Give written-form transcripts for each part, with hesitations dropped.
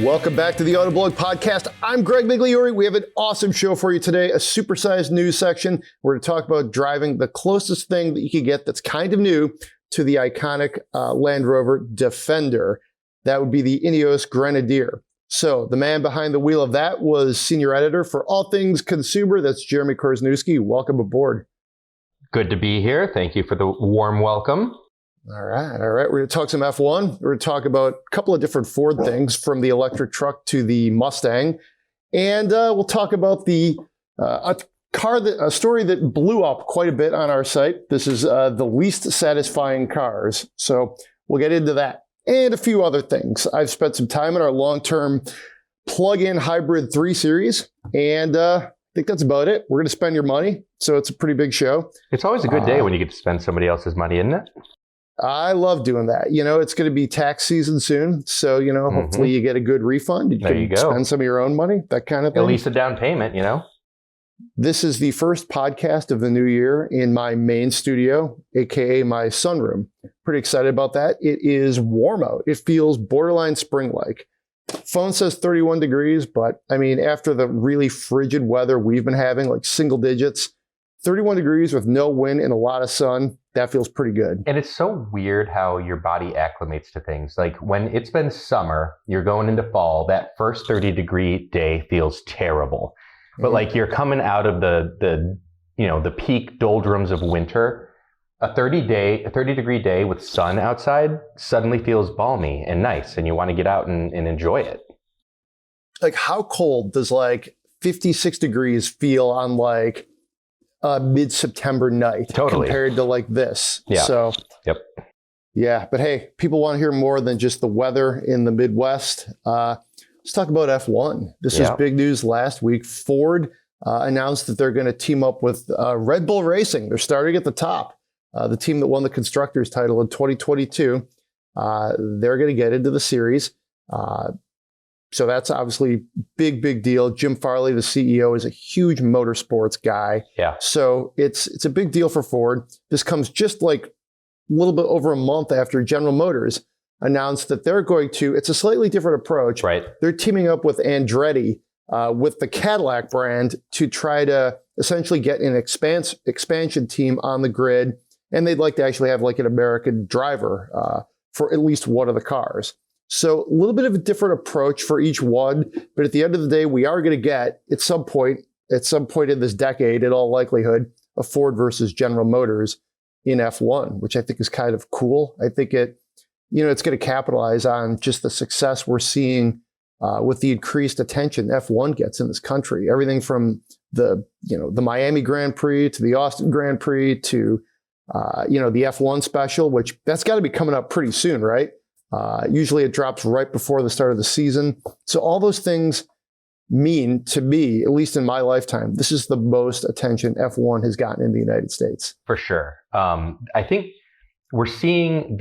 Welcome back to the Autoblog Podcast. I'm Greg Migliore. We have an awesome show for you today, a supersized news section. We're going to talk about driving the closest thing that you can get that's kind of new to the iconic Land Rover Defender. That would be the Ineos Grenadier. So the man behind the wheel of that was Senior Editor for all things consumer. That's Jeremy Korzeniewski. Welcome aboard. Good to be here. Thank you for the warm welcome. All right. We're going to talk some F1. We're going to talk about a couple of different Ford things, from the electric truck to the Mustang. And we'll talk about a story that blew up quite a bit on our site. This is the least satisfying cars. So we'll get into that and a few other things. I've spent some time in our long-term plug-in hybrid 3 Series, and I think that's about it. We're going to spend your money, so it's a pretty big show. It's always a good day when you get to spend somebody else's money, isn't it? I love doing that. It's going to be tax season soon. So, hopefully you get a good refund. You can spend some of your own money, that kind of thing. At least a down payment, This is the first podcast of the new year in my main studio, AKA my sunroom. Pretty excited about that. It is warm out. It feels borderline spring-like. Phone says 31 degrees, but after the really frigid weather we've been having, like single digits, 31 degrees with no wind and a lot of sun, that feels pretty good. And it's so weird how your body acclimates to things. Like when it's been summer, you're going into fall, that first 30-degree day feels terrible. But like you're coming out of the peak doldrums of winter, a 30-degree day with sun outside suddenly feels balmy and nice, and you want to get out and enjoy it. Like, how cold does 56 degrees feel on a mid-September night compared to this? Yeah. So, yep. Yeah, but hey, people want to hear more than just the weather in the Midwest. Let's talk about F1. This was big news last week. Ford announced that they're going to team up with Red Bull Racing. They're starting at the top. The team that won the Constructors title in 2022. They're going to get into the series. So that's obviously big deal. Jim Farley, the CEO, is a huge motorsports guy. Yeah. So it's a big deal for Ford. This comes just a little bit over a month after General Motors announced that they're going to, it's a slightly different approach. Right. They're teaming up with Andretti, with the Cadillac brand, to try to essentially get an expansion team on the grid. And they'd like to actually have an American driver for at least one of the cars. So a little bit of a different approach for each one. But at the end of the day, we are going to get, at some point in this decade, in all likelihood, a Ford versus General Motors in F1, which I think is kind of cool. I think it's going to capitalize on just the success we're seeing with the increased attention F1 gets in this country. Everything from the Miami Grand Prix to the Austin Grand Prix to the F1 special, which that's got to be coming up pretty soon, right? Usually it drops right before the start of the season. So all those things mean, to me, at least in my lifetime, this is the most attention F1 has gotten in the United States. For sure. I think we're seeing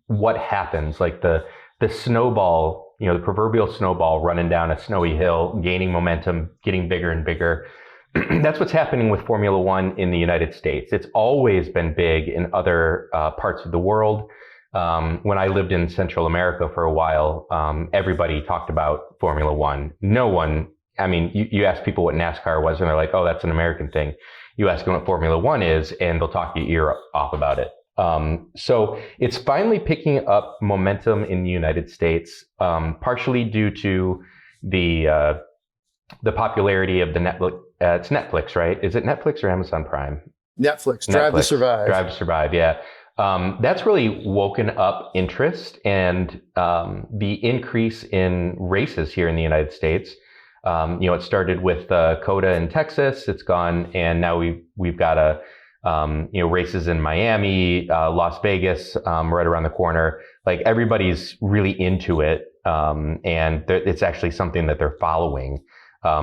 what happens, like the snowball, the proverbial snowball running down a snowy hill, gaining momentum, getting bigger and bigger. That's what's happening with Formula One in the United States. It's always been big in other parts of the world. When I lived in Central America for a while, everybody talked about Formula One. No one, you ask people what NASCAR was and they're like, oh, that's an American thing. You ask them what Formula One is and they'll talk your ear off about it. So it's finally picking up momentum in the United States, partially due to the popularity of the Netflix. It's Netflix, right? Is it Netflix or Amazon Prime? Netflix. Drive to Survive. Drive to Survive, yeah. That's really woken up interest and the increase in races here in the United States. It started with COTA in Texas. It's gone, and now we've got races in Miami, Las Vegas, right around the corner. Like everybody's really into it, and it's actually something that they're following.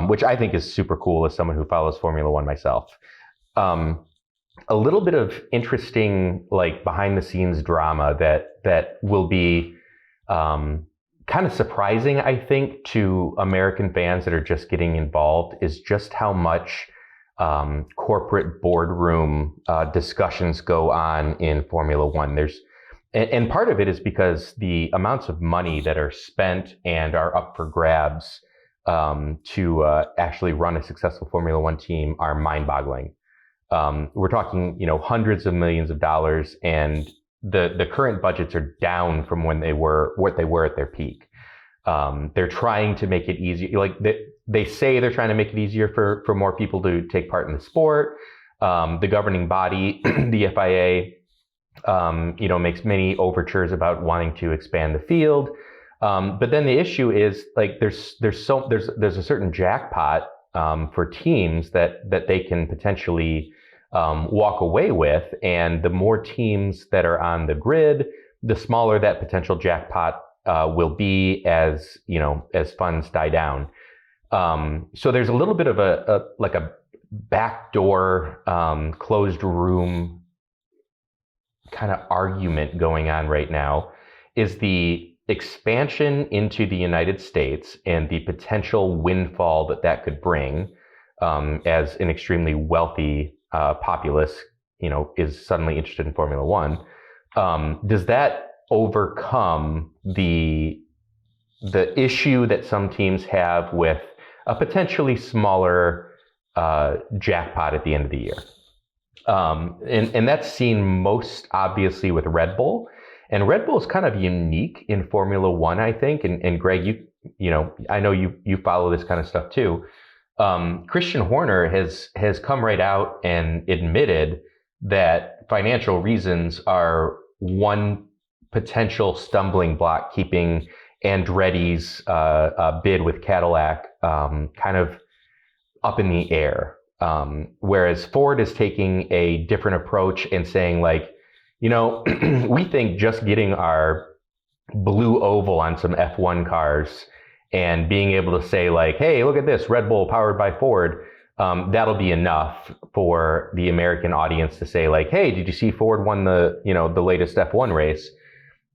Which I think is super cool as someone who follows Formula One myself. A little bit of interesting, behind the scenes drama that will be kind of surprising, I think, to American fans that are just getting involved is just how much corporate boardroom discussions go on in Formula One. And part of it is because the amounts of money that are spent and are up for grabs to actually run a successful Formula One team are mind-boggling. We're talking, hundreds of millions of dollars, and the current budgets are down from what they were at their peak. They're trying to make it easier. Like they say they're trying to make it easier for more people to take part in the sport. The governing body, the FIA, makes many overtures about wanting to expand the field. But then the issue is like there's a certain jackpot for teams that they can potentially walk away with, and the more teams that are on the grid, the smaller that potential jackpot will be as funds die down. So there's a little bit of a backdoor closed room kind of argument going on right now. Is the expansion into the United States and the potential windfall that could bring as an extremely wealthy populace, is suddenly interested in Formula One. Does that overcome the issue that some teams have with a potentially smaller jackpot at the end of the year? And that's seen most obviously with Red Bull. And Red Bull is kind of unique in Formula One, I think. And Greg, I know you follow this kind of stuff too. Christian Horner has come right out and admitted that financial reasons are one potential stumbling block keeping Andretti's bid with Cadillac kind of up in the air. Whereas Ford is taking a different approach and saying like, we think just getting our blue oval on some F1 cars and being able to say like, hey, look at this, Red Bull powered by Ford, that'll be enough for the American audience to say like, hey, did you see Ford won the latest F1 race?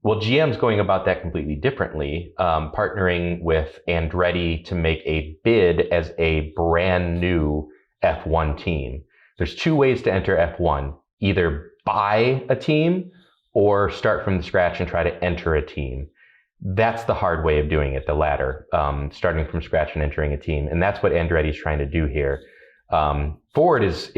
Well, GM's going about that completely differently, partnering with Andretti to make a bid as a brand new F1 team. There's two ways to enter F1, either buy a team or start from scratch and try to enter a team. That's the hard way of doing it, the latter, starting from scratch and entering a team. And that's what Andretti is trying to do here. Ford has,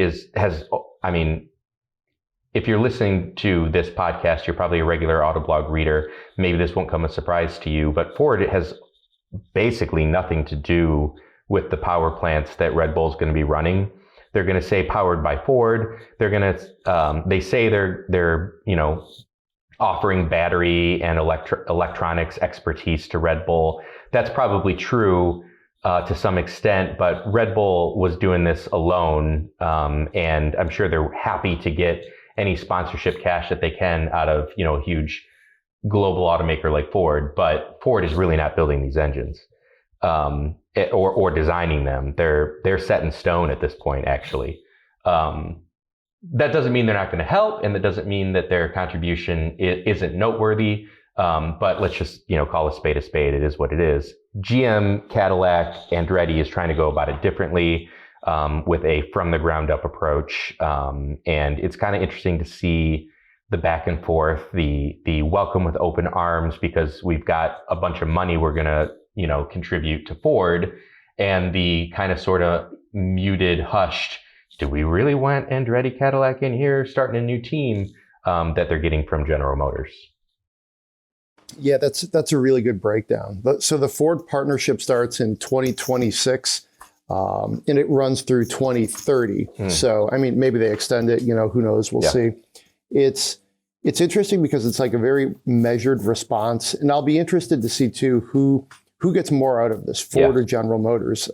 if you're listening to this podcast, you're probably a regular Autoblog reader. Maybe this won't come as a surprise to you, but Ford has basically nothing to do with the power plants that Red Bull is going to be running. They're going to say powered by Ford. They're going to, they say they're offering battery and electronics expertise to Red Bull. That's probably true to some extent, but Red Bull was doing this alone, and I'm sure they're happy to get any sponsorship cash that they can out of a huge global automaker like Ford. But Ford is really not building these engines or designing them. They're set in stone at this point, actually. That doesn't mean they're not going to help, and that doesn't mean that their contribution isn't noteworthy. But let's just call a spade a spade. It is what it is. GM, Cadillac, Andretti is trying to go about it differently with a from the ground up approach, and it's kind of interesting to see the back and forth, the welcome with open arms because we've got a bunch of money we're going to contribute to Ford, and the kind of sort of muted, hushed, do we really want Andretti Cadillac in here starting a new team that they're getting from General Motors? Yeah, that's a really good breakdown. So the Ford partnership starts in 2026 and it runs through 2030. So, maybe they extend it, who knows, we'll see. It's interesting because it's like a very measured response, and I'll be interested to see too, who gets more out of this, Ford or General Motors.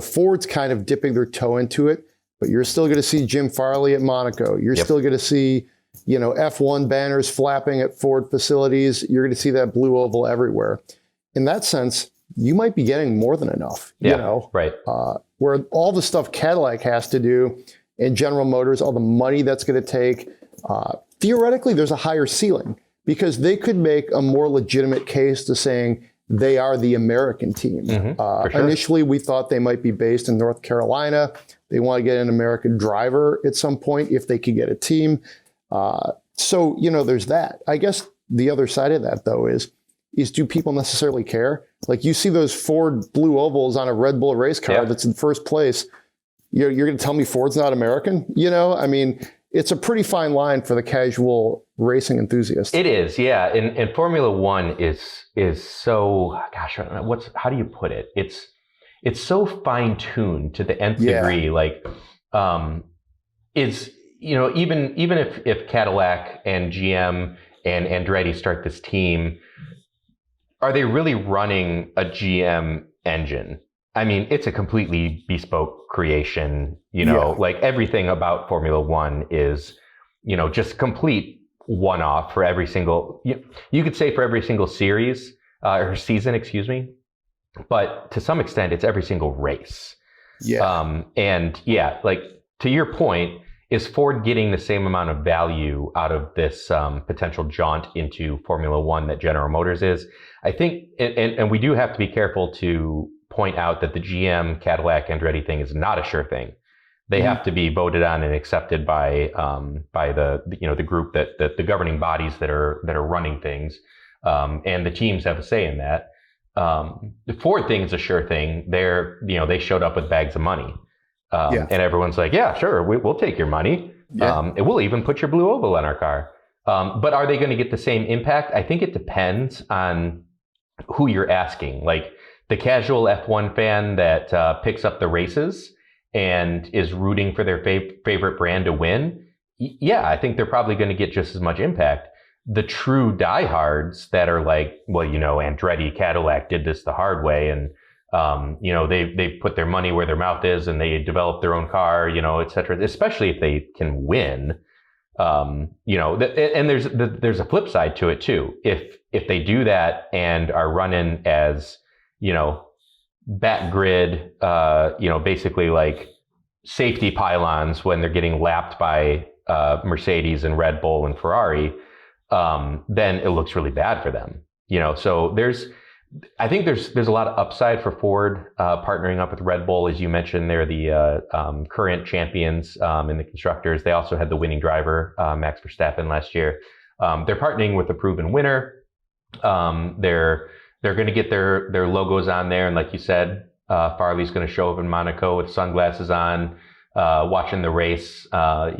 Ford's kind of dipping their toe into it, but you're still going to see Jim Farley at Monaco. You're still going to see, F1 banners flapping at Ford facilities. You're going to see that blue oval everywhere. In that sense, you might be getting more than enough, right. Where all the stuff Cadillac has to do and General Motors, all the money that's going to take, theoretically, there's a higher ceiling because they could make a more legitimate case to saying, they are the American team. Sure. Initially, we thought they might be based in North Carolina. They want to get an American driver at some point if they could get a team. So, there's that. I guess the other side of that, though, is do people necessarily care? Like, you see those Ford blue ovals on a Red Bull race car that's in first place. You're going to tell me Ford's not American? I mean, it's a pretty fine line for the casual racing enthusiast. It is, yeah. And Formula One is so, gosh, how do you put it? It's so fine tuned to the nth degree. Like, even if Cadillac and GM and Andretti start this team, are they really running a GM engine? I mean, it's a completely bespoke creation, like everything about Formula One is, just complete one-off for every single, you could say for every single series or season, excuse me. But to some extent, it's every single race. Like to your point, is Ford getting the same amount of value out of this potential jaunt into Formula One that General Motors is? I think, and we do have to be careful to point out that the GM, Cadillac, Andretti thing is not a sure thing. They have to be voted on and accepted by the group that the governing bodies that are running things, and the teams have a say in that. The Ford thing is a sure thing. They showed up with bags of money, and everyone's like, yeah, sure, we'll take your money, and we'll even put your blue oval on our car. But are they going to get the same impact? I think it depends on who you're asking. Like the casual F1 fan that picks up the races and is rooting for their favorite brand to win. Yeah, I think they're probably going to get just as much impact. The true diehards that are like, well, Andretti, Cadillac did this the hard way, and they put their money where their mouth is, and they develop their own car, et cetera. Especially if they can win, and there's a flip side to it too. If they do that and are running as back grid, basically like safety pylons when they're getting lapped by Mercedes and Red Bull and Ferrari. Then it looks really bad for them, so I think there's a lot of upside for Ford partnering up with Red Bull. As you mentioned, they're the current champions in the constructors. They also had the winning driver, Max Verstappen, last year. They're partnering with a proven winner. They're going to get their logos on there. And like you said, Farley's going to show up in Monaco with sunglasses on, watching the race, and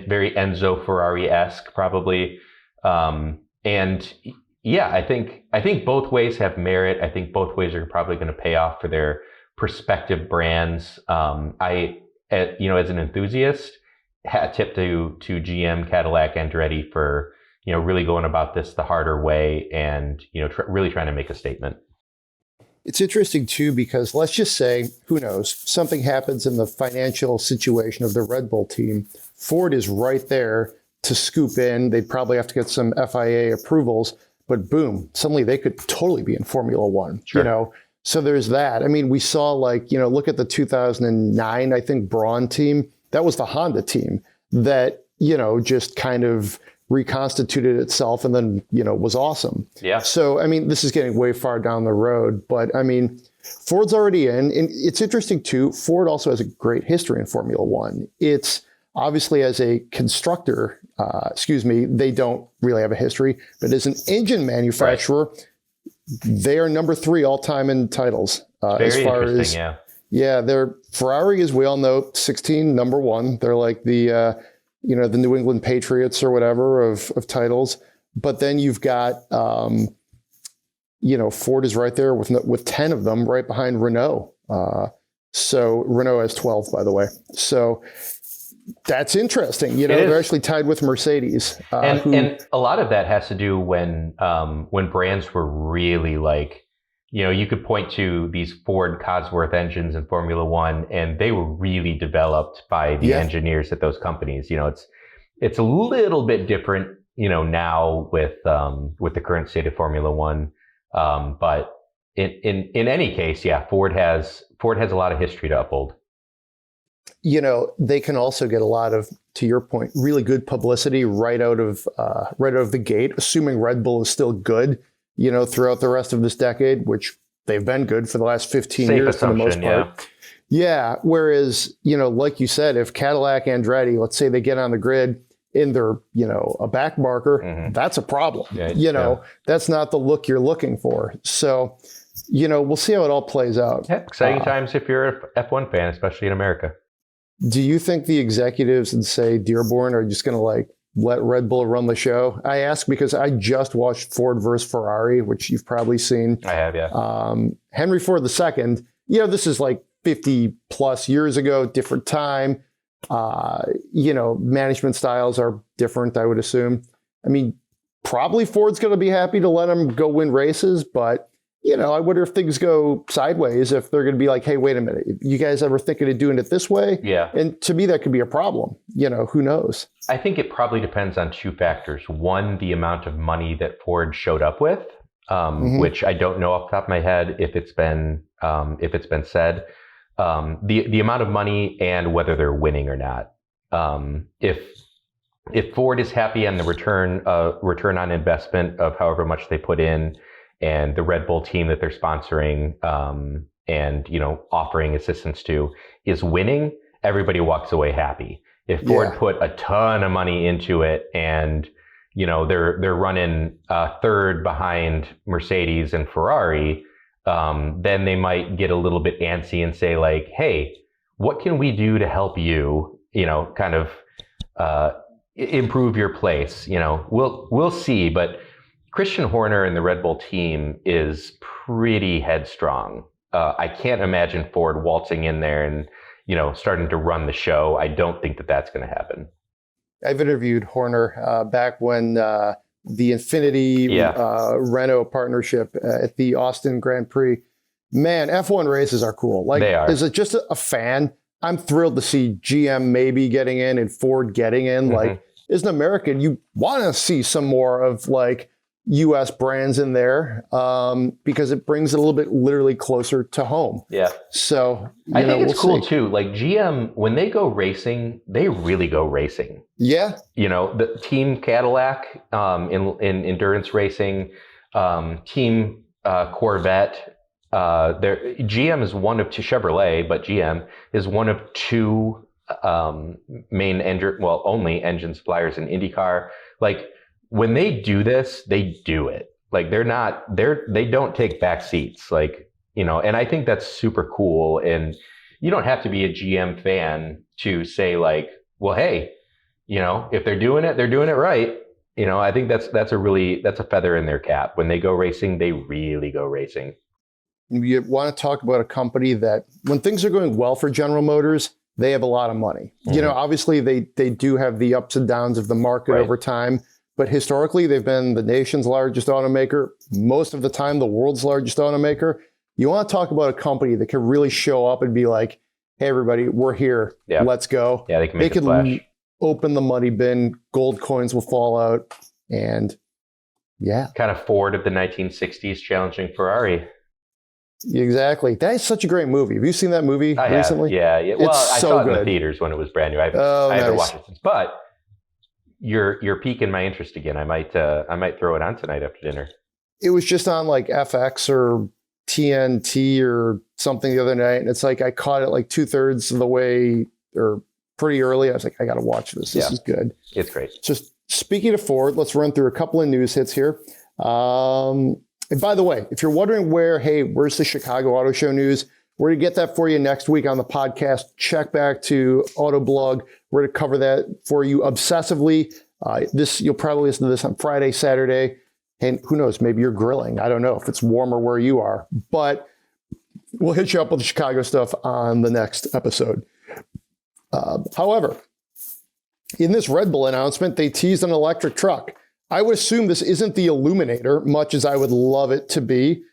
very Enzo Ferrari-esque probably. I think both ways have merit. I think both ways are probably going to pay off for their respective brands. As an enthusiast, hat tip to GM, Cadillac, Andretti for, really going about this the harder way and, really trying to make a statement. It's interesting too, because let's just say, who knows, something happens in the financial situation of the Red Bull team. Ford is right there to scoop in. They'd probably have to get some FIA approvals, but boom, suddenly they could totally be in Formula One, Sure. So there's that. I mean, we saw look at the 2009, I think, Braun team. That was the Honda team that, just kind of reconstituted itself and then, was awesome. Yeah. So, I mean, this is getting way far down the road, but I mean, Ford's already in. And it's interesting too, Ford also has a great history in Formula One. It's obviously as a constructor, they don't really have a history, but as an engine manufacturer, they are number 3 all time in titles. Very interesting, they're Ferrari, as we all know, 16, number 1. They're like the New England Patriots or whatever of titles. But then you've got, Ford is right there with 10 of them, right behind Renault. So Renault has 12, by the way. So that's interesting. They're actually tied with Mercedes. And a lot of that has to do when brands were really like, you could point to these Ford Cosworth engines in Formula One, and they were really developed by the engineers at those companies. It's a little bit different, now with the current state of Formula One. But in any case, Ford has a lot of history to uphold. They can also get a lot of, to your point, really good publicity right out of the gate, assuming Red Bull is still good, throughout the rest of this decade, which they've been good for the last 15 years for the most part. Yeah. Whereas, like you said, if Cadillac, Andretti, let's say they get on the grid in their, a back marker, that's a problem. Yeah, that's not the look you're looking for. So, we'll see how it all plays out. Yeah, exciting times if you're an F1 fan, especially in America. Do you think the executives in, say, Dearborn are just going to let Red Bull run the show? I ask because I just watched Ford versus Ferrari, which you've probably seen. I have, yeah. Henry Ford II, this is 50 plus years ago, different time. Management styles are different, I would assume. I mean, probably Ford's going to be happy to let him go win races, but I wonder if things go sideways, if they're going to be like, hey, wait a minute, you guys ever thinking of doing it this way? Yeah. And to me, that could be a problem. Who knows? I think it probably depends on two factors. One, the amount of money that Ford showed up with, which I don't know off the top of my head if it's been said. The amount of money and whether they're winning or not. If Ford is happy on the return on investment of however much they put in, and the Red Bull team that they're sponsoring and offering assistance to is winning, everybody walks away happy. If Ford put a ton of money into it and they're running third behind Mercedes and Ferrari, then they might get a little bit antsy and say hey, what can we do to help you? Kind of improve your place. We'll see, but Christian Horner and the Red Bull team is pretty headstrong. I can't imagine Ford waltzing in there and, starting to run the show. I don't think that that's going to happen. I've interviewed Horner back when the Infiniti Renault partnership at the Austin Grand Prix. Man, F1 races are cool. They are. As just a fan, I'm thrilled to see GM maybe getting in and Ford getting in. As an American, you want to see some more of U.S. brands in there because it brings it a little bit literally closer to home. Yeah. So I think it's cool too. GM, when they go racing, they really go racing. Yeah. The team Cadillac in endurance racing, team Corvette. GM is one of two, Chevrolet, but GM is one of two only engine suppliers in IndyCar. When they do this, they do it. They don't take back seats. And I think that's super cool. And you don't have to be a GM fan to say well, hey, if they're doing it right. I think that's a feather in their cap. When they go racing, they really go racing. You want to talk about a company that when things are going well for General Motors, they have a lot of money. Obviously they do have the ups and downs of the market over time. But historically, they've been the nation's largest automaker, most of the time the world's largest automaker. You want to talk about a company that can really show up and be like, hey, everybody, we're here. Yeah. Let's go. Yeah, they can make a splash. Open the money bin. Gold coins will fall out. And kind of Ford of the 1960s challenging Ferrari. Exactly. That is such a great movie. Have you seen that movie recently? Yeah. Well, I saw it in the theaters when it was brand new. I haven't watched it since. But you're piquing my interest again. I might throw it on tonight after dinner. It was just on FX or TNT or something the other night, and it's I caught it 2/3 of the way or pretty early. I was I got to watch this. This is good. It's great. Just speaking of Ford, let's run through a couple of news hits here. And by the way, if you're wondering where's the Chicago Auto Show news? We're going to get that for you next week on the podcast. Check back to Autoblog. We're going to cover that for you obsessively. You'll probably listen to this on Friday, Saturday, and who knows, maybe you're grilling. I don't know if it's warmer where you are, but we'll hit you up with the Chicago stuff on the next episode. However, in this Red Bull announcement, they teased an electric truck. I would assume this isn't the Illuminator, much as I would love it to be.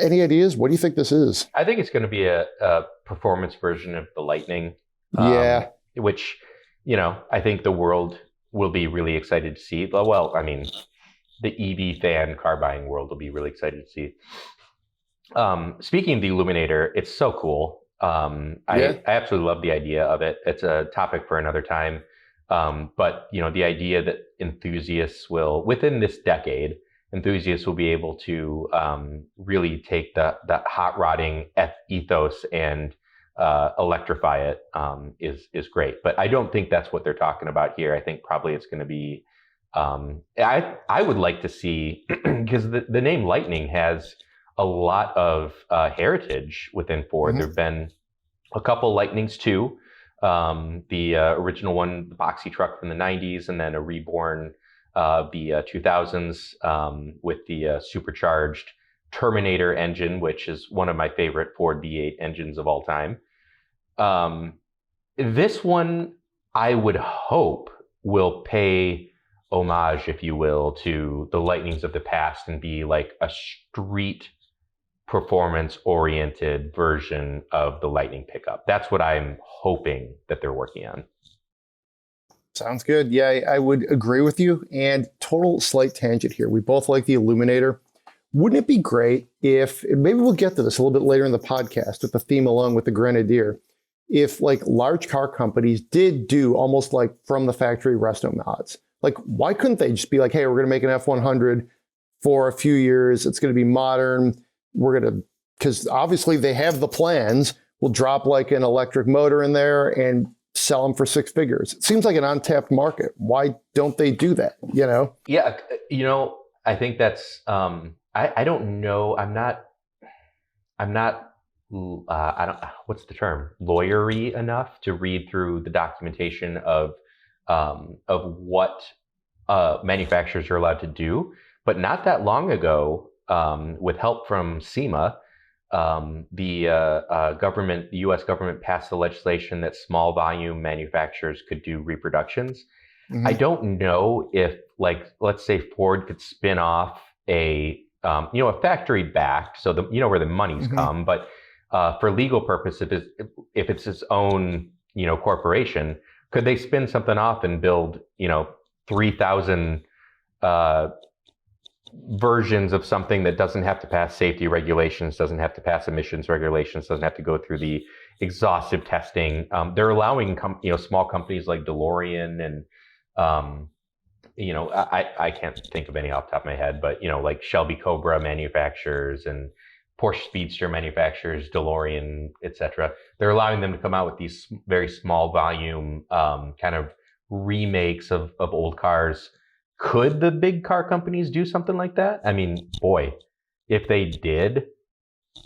Any ideas? What do you think this is? I think it's going to be a performance version of the Lightning. Which, I think the world will be really excited to see. Well, I mean, the EV fan car buying world will be really excited to see. Speaking of the Illuminator, it's so cool. I absolutely love the idea of it. It's a topic for another time. But, the idea that enthusiasts will, within this decade, will be able to really take the hot rodding ethos and electrify it is great. But I don't think that's what they're talking about here. I think probably it's going to be. I would like to see, because the name Lightning has a lot of heritage within Ford. There've been a couple Lightnings too. The original one, the boxy truck from the 90s, and then a reborn the 2000s with the supercharged Terminator engine, which is one of my favorite Ford V8 engines of all time. This one, I would hope, will pay homage, if you will, to the Lightnings of the past and be like a street performance-oriented version of the Lightning pickup. That's what I'm hoping that they're working on. Sounds good. Yeah, I would agree with you. And total slight tangent here. We both like the Illuminator. Wouldn't it be great if, maybe we'll get to this a little bit later in the podcast with the theme along with the Grenadier, if like large car companies did do almost like from the factory resto mods? Like, why couldn't they just be like, hey, we're going to make an F100 for a few years. It's going to be modern. We're going to, because obviously they have the plans. We'll drop like an electric motor in there and sell them for six figures. It seems like an untapped market. Why don't they do that? You know? Yeah. You know, I think that's, I don't know. I'm not, I don't, what's the term? Lawyery enough to read through the documentation of what manufacturers are allowed to do. But not that long ago, with help from SEMA, the U.S. government passed the legislation that small volume manufacturers could do reproductions. I don't know if, like, let's say Ford could spin off a factory backed, so where the money's come, but for legal purposes, if it's its own, corporation, could they spin something off and build, 3,000 versions of something that doesn't have to pass safety regulations, doesn't have to pass emissions regulations, doesn't have to go through the exhaustive testing? They're allowing small companies like DeLorean and I can't think of any off the top of my head, but like Shelby Cobra manufacturers and Porsche Speedster manufacturers, DeLorean, etc. They're allowing them to come out with these very small volume kind of remakes of old cars. Could the big car companies do something like that? I mean, boy, if they did,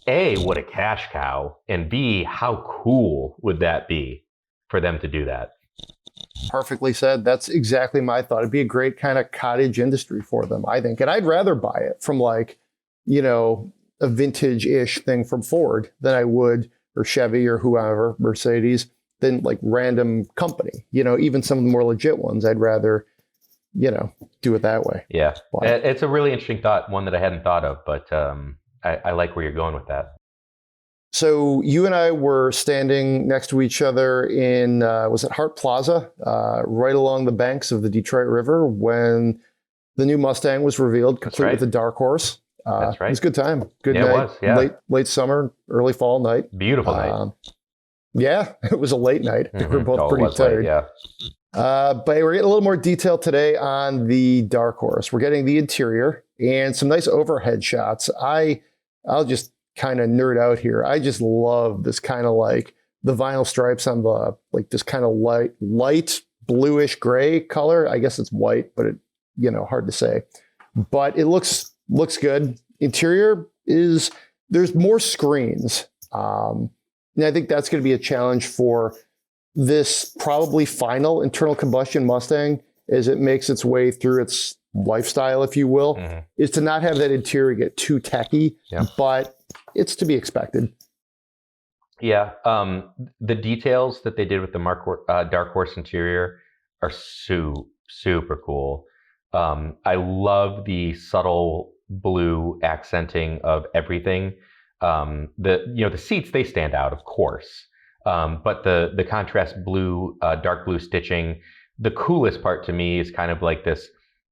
A, what a cash cow, and B, how cool would that be for them to do that? Perfectly said. That's exactly my thought. It'd be a great kind of cottage industry for them, I think. And I'd rather buy it from like, a vintage-ish thing from Ford than I would, or Chevy or whoever, Mercedes, than like random company. Even some of the more legit ones, I'd rather, do it that way. Yeah. It's a really interesting thought, one that I hadn't thought of, but I like where you're going with that. So you and I were standing next to each other in, was it Hart Plaza, right along the banks of the Detroit River when the new Mustang was revealed, complete with the Dark Horse. That's right. It was a good time. Good night. It was, yeah. Late summer, early fall night. Beautiful night. Yeah, it was a late night. We were both pretty tired. Late, yeah. But we're getting a little more detail today on the Dark Horse. We're getting the interior and some nice overhead shots. I'll just kind of nerd out here. I just love this kind of like the vinyl stripes on the, like this kind of light bluish gray color. I guess it's white, but it, hard to say. But it looks good. Interior there's more screens. And I think that's going to be a challenge for this probably final internal combustion Mustang as it makes its way through its lifestyle, if you will, is to not have that interior get too techy, but it's to be expected. Yeah. The details that they did with the Dark Horse interior are super cool. I love the subtle blue accenting of everything. The seats, they stand out, of course. But the contrast blue, dark blue stitching, the coolest part to me is kind of like this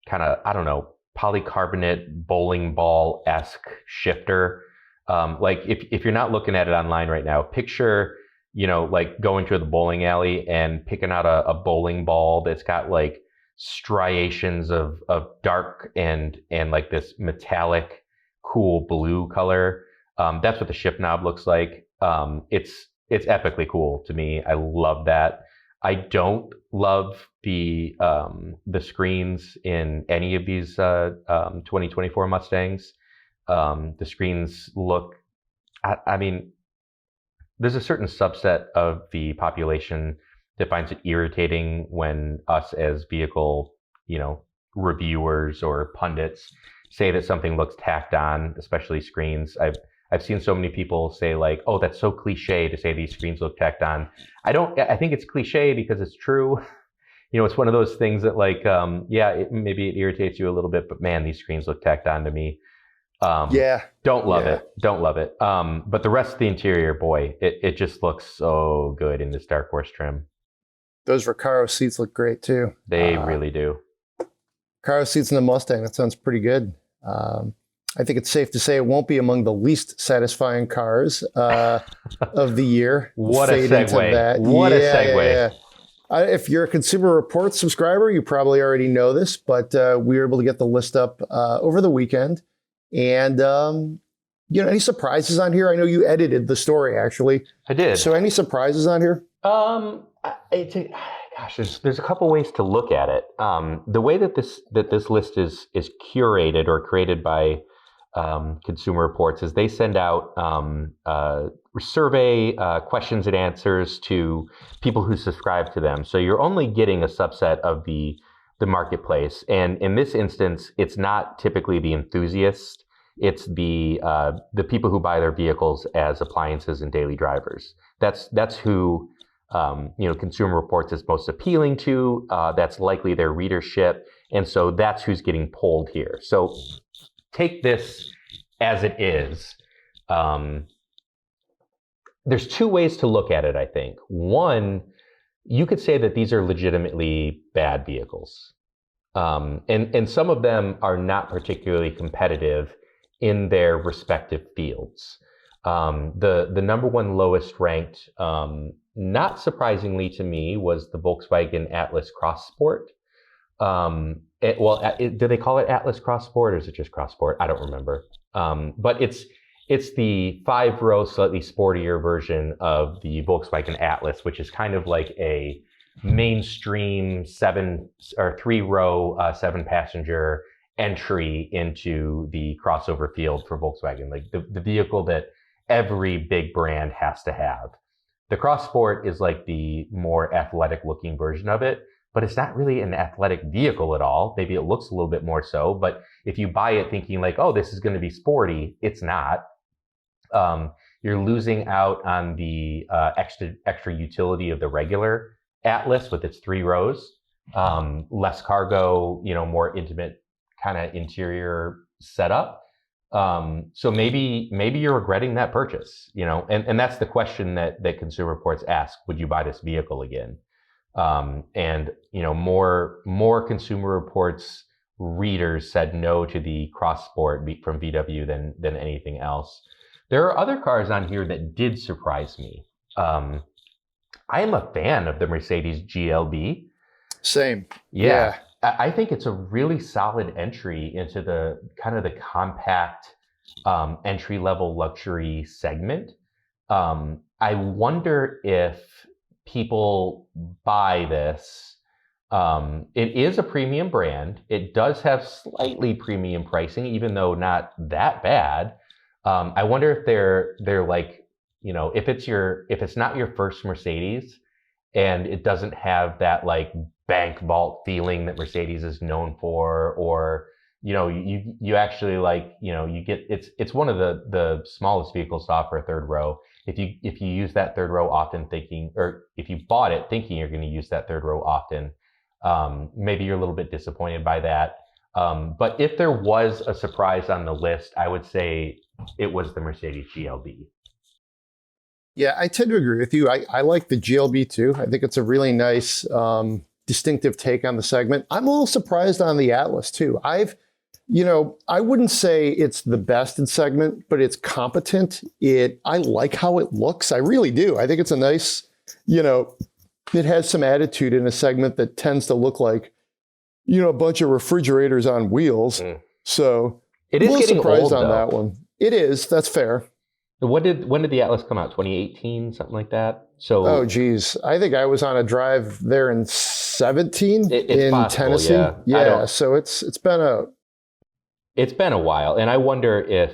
kind of, I don't know, polycarbonate bowling ball-esque shifter. Like if you're not looking at it online right now, picture, like going to the bowling alley and picking out a bowling ball that's got like striations of dark and like this metallic, cool blue color. That's what the shift knob looks like. It's epically cool to me. I love that. I don't love the screens in any of these 2024 Mustangs. The screens look, I mean, there's a certain subset of the population that finds it irritating when us as vehicle, reviewers or pundits say that something looks tacked on, especially screens. I've seen so many people say like, oh, that's so cliche to say these screens look tacked on. I think it's cliche because it's true. It's one of those things that like, maybe it irritates you a little bit, but man, these screens look tacked on to me. Don't love it. But the rest of the interior, boy, it just looks so good in this Dark Horse trim. Those Recaro seats look great too. They really do. Recaro seats in the Mustang, that sounds pretty good. I think it's safe to say it won't be among the least satisfying cars of the year. What a segue. What a segue. Yeah. If you're a Consumer Reports subscriber, you probably already know this, but we were able to get the list up over the weekend. And, any surprises on here? I know you edited the story, actually. I did. So any surprises on here? There's a couple ways to look at it. The way that this list is curated or created by Consumer Reports is they send out survey questions and answers to people who subscribe to them. So you're only getting a subset of the marketplace. And in this instance, it's not typically the enthusiasts. It's the people who buy their vehicles as appliances and daily drivers. That's who Consumer Reports is most appealing to. That's likely their readership, and so that's who's getting polled here. So take this as it is. There's two ways to look at it, I think. One, you could say that these are legitimately bad vehicles, and some of them are not particularly competitive in their respective fields. The number one lowest ranked, not surprisingly to me, was the Volkswagen Atlas Cross Sport. Do they call it Atlas Cross Sport or is it just Cross Sport? I don't remember. But it's the 5-row, slightly sportier version of the Volkswagen Atlas, which is kind of like a mainstream 3-row, 7-passenger entry into the crossover field for Volkswagen, like the vehicle that every big brand has to have. The Cross Sport is like the more athletic looking version of it, but it's not really an athletic vehicle at all. Maybe it looks a little bit more so, but if you buy it thinking like, oh, this is going to be sporty, it's not. You're losing out on the extra utility of the regular Atlas with its 3 rows, less cargo, more intimate kind of interior setup. So maybe you're regretting that purchase, and that's the question that Consumer Reports ask: would you buy this vehicle again? And more Consumer Reports readers said no to the Cross Sport from VW than anything else. There are other cars on here that did surprise me. I am a fan of the Mercedes GLB. Same. Yeah. I think it's a really solid entry into the kind of the compact entry-level luxury segment. I wonder if people buy this. It is a premium brand. It does have slightly premium pricing, even though not that bad. I wonder if they're like, if it's not your first Mercedes and it doesn't have that like bank vault feeling that Mercedes is known for, or you actually like, you get it's one of the smallest vehicles to offer a 3rd row. If you use that 3rd row often or if you bought it thinking you're going to use that 3rd row often, maybe you're a little bit disappointed by that. But if there was a surprise on the list, I would say it was the Mercedes GLB. Yeah, I tend to agree with you. I like the GLB too. I think it's a really nice, distinctive take on the segment. I'm a little surprised on the Atlas too. I wouldn't say it's the best in segment, but it's competent. I like how it looks. I really do. I think it's a nice, it has some attitude in a segment that tends to look like, a bunch of refrigerators on wheels. So it is getting surprised old, on though. that one. It is. That's fair. when did the Atlas come out? 2018, something like that. So oh geez, I think I was on a drive there in 17 it's in possible, Tennessee. yeah. Yeah, so it's been a while, and I wonder if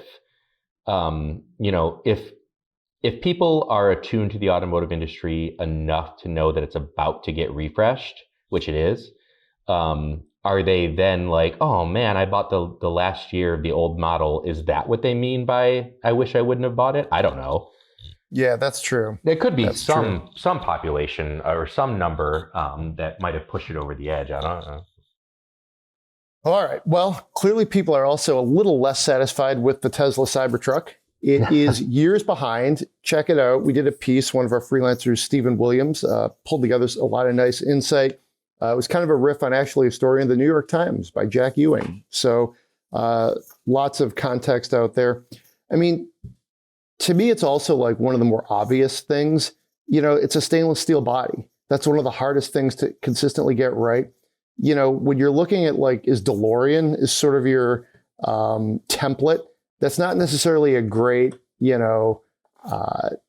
if people are attuned to the automotive industry enough to know that it's about to get refreshed, which it is, are they then like, oh man, I bought the last year of the old model? Is that what they mean by I wish I wouldn't have bought it? I don't know. yeah, that's true. There could be That's true. some population or some number that might have pushed it over the edge. I don't know. All right. Well, clearly people are also a little less satisfied with the Tesla Cybertruck. It is years behind. Check it out. We did a piece, one of our freelancers, Stephen Williams, pulled together a lot of nice insight. It was kind of a riff on actually a story in the New York Times by Jack Ewing. So lots of context out there. I mean, to me, it's also like one of the more obvious things. It's a stainless steel body. That's one of the hardest things to consistently get right. When you're looking at like, is DeLorean is sort of your template, that's not necessarily a great,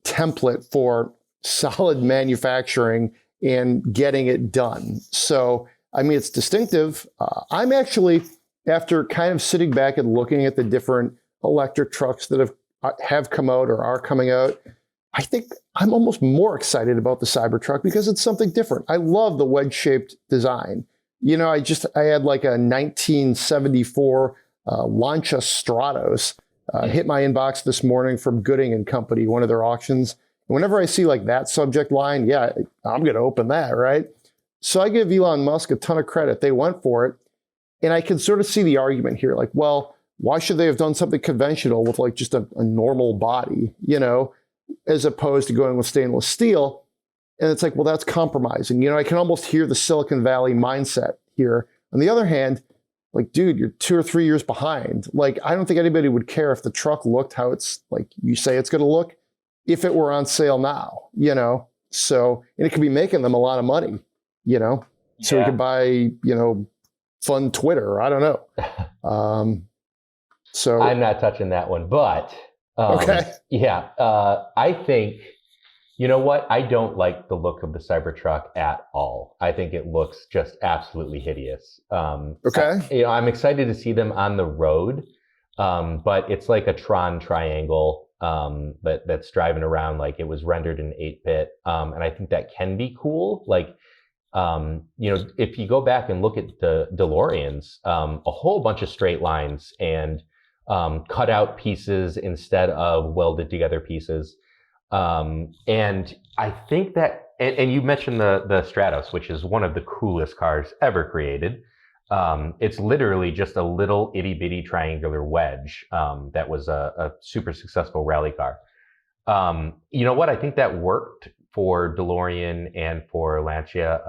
template for solid manufacturing and getting it done. So, I mean, it's distinctive. I'm actually, after kind of sitting back and looking at the different electric trucks that have come out or are coming out, I think I'm almost more excited about the Cybertruck because it's something different. I love the wedge-shaped design. I had like a 1974 Lancia Stratos hit my inbox this morning from Gooding and Company, one of their auctions. And whenever I see like that subject line, yeah, I'm going to open that, right? So I give Elon Musk a ton of credit. They went for it. And I can sort of see the argument here. Like, well, why should they have done something conventional with like just a normal body, as opposed to going with stainless steel? And it's like, well, that's compromising. I can almost hear the Silicon Valley mindset here. On the other hand, like, dude, you're 2 or 3 years behind. Like, I don't think anybody would care if the truck looked how it's like you say it's going to look if it were on sale now, So, and it could be making them a lot of money, So we could buy, fun Twitter. I don't know. So I'm not touching that one, but okay. Yeah, I think. You know what? I don't like the look of the Cybertruck at all. I think it looks just absolutely hideous. Okay. I'm excited to see them on the road, but it's like a Tron triangle that's driving around like it was rendered in 8-bit. And I think that can be cool. Like, if you go back and look at the DeLoreans, a whole bunch of straight lines and cut out pieces instead of welded together pieces. And I think that, and you mentioned the Stratos, which is one of the coolest cars ever created. It's literally just a little itty bitty triangular wedge that was a super successful rally car. You know what? I think that worked for DeLorean and for Lancia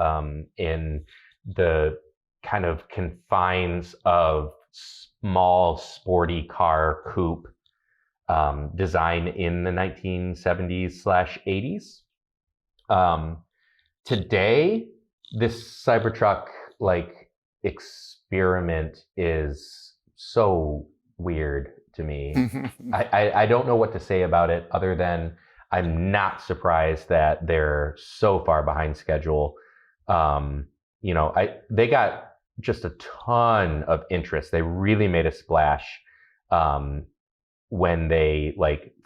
in the kind of confines of small sporty car coupe design in the 1970s/80s. Today, this Cybertruck experiment is so weird to me. I don't know what to say about it other than I'm not surprised that they're so far behind schedule. They got just a ton of interest. They really made a splash when they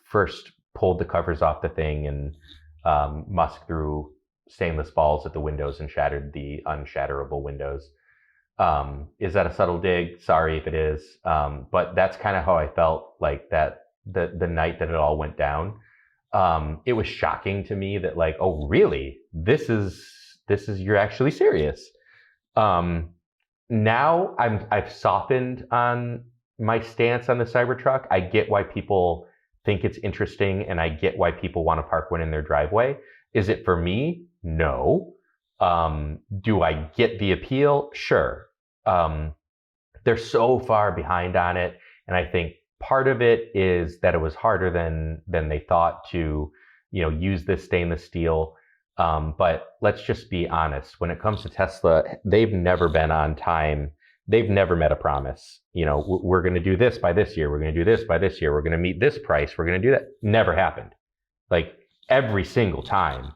first pulled the covers off the thing and Musk threw stainless balls at the windows and shattered the unshatterable windows. Is that a subtle dig? Sorry if it is. But that's kind of how I felt like that the night that it all went down. It was shocking to me that oh really? This is you're actually serious. Now I've softened on my stance on the Cybertruck. I get why people think it's interesting and I get why people want to park one in their driveway. Is it for me? No. Do I get the appeal? Sure. They're so far behind on it. And I think part of it is that it was harder than they thought to, use this stainless steel. But let's just be honest. When it comes to Tesla, they've never been on time they've never met a promise. We're going to do this by this year. We're going to do this by this year. We're going to meet this price. We're going to do that. Never happened. Like every single time.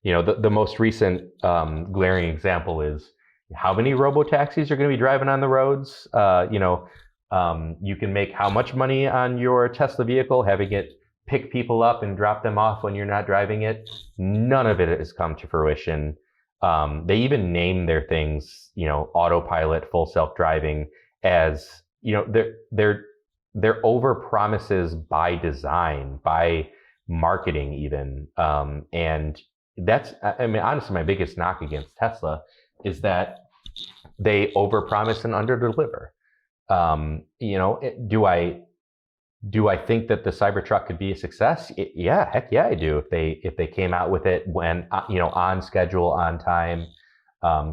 The most recent glaring example is how many robo-taxis are going to be driving on the roads. You can make how much money on your Tesla vehicle, having it pick people up and drop them off when you're not driving it. None of it has come to fruition. They even name their things, autopilot, full self-driving, as they're over promises by design, by marketing even. And that's, honestly, my biggest knock against Tesla is that they overpromise and underdeliver. Do I think that the Cybertruck could be a success? Yeah, heck yeah, I do. If they came out with it when on schedule, on time,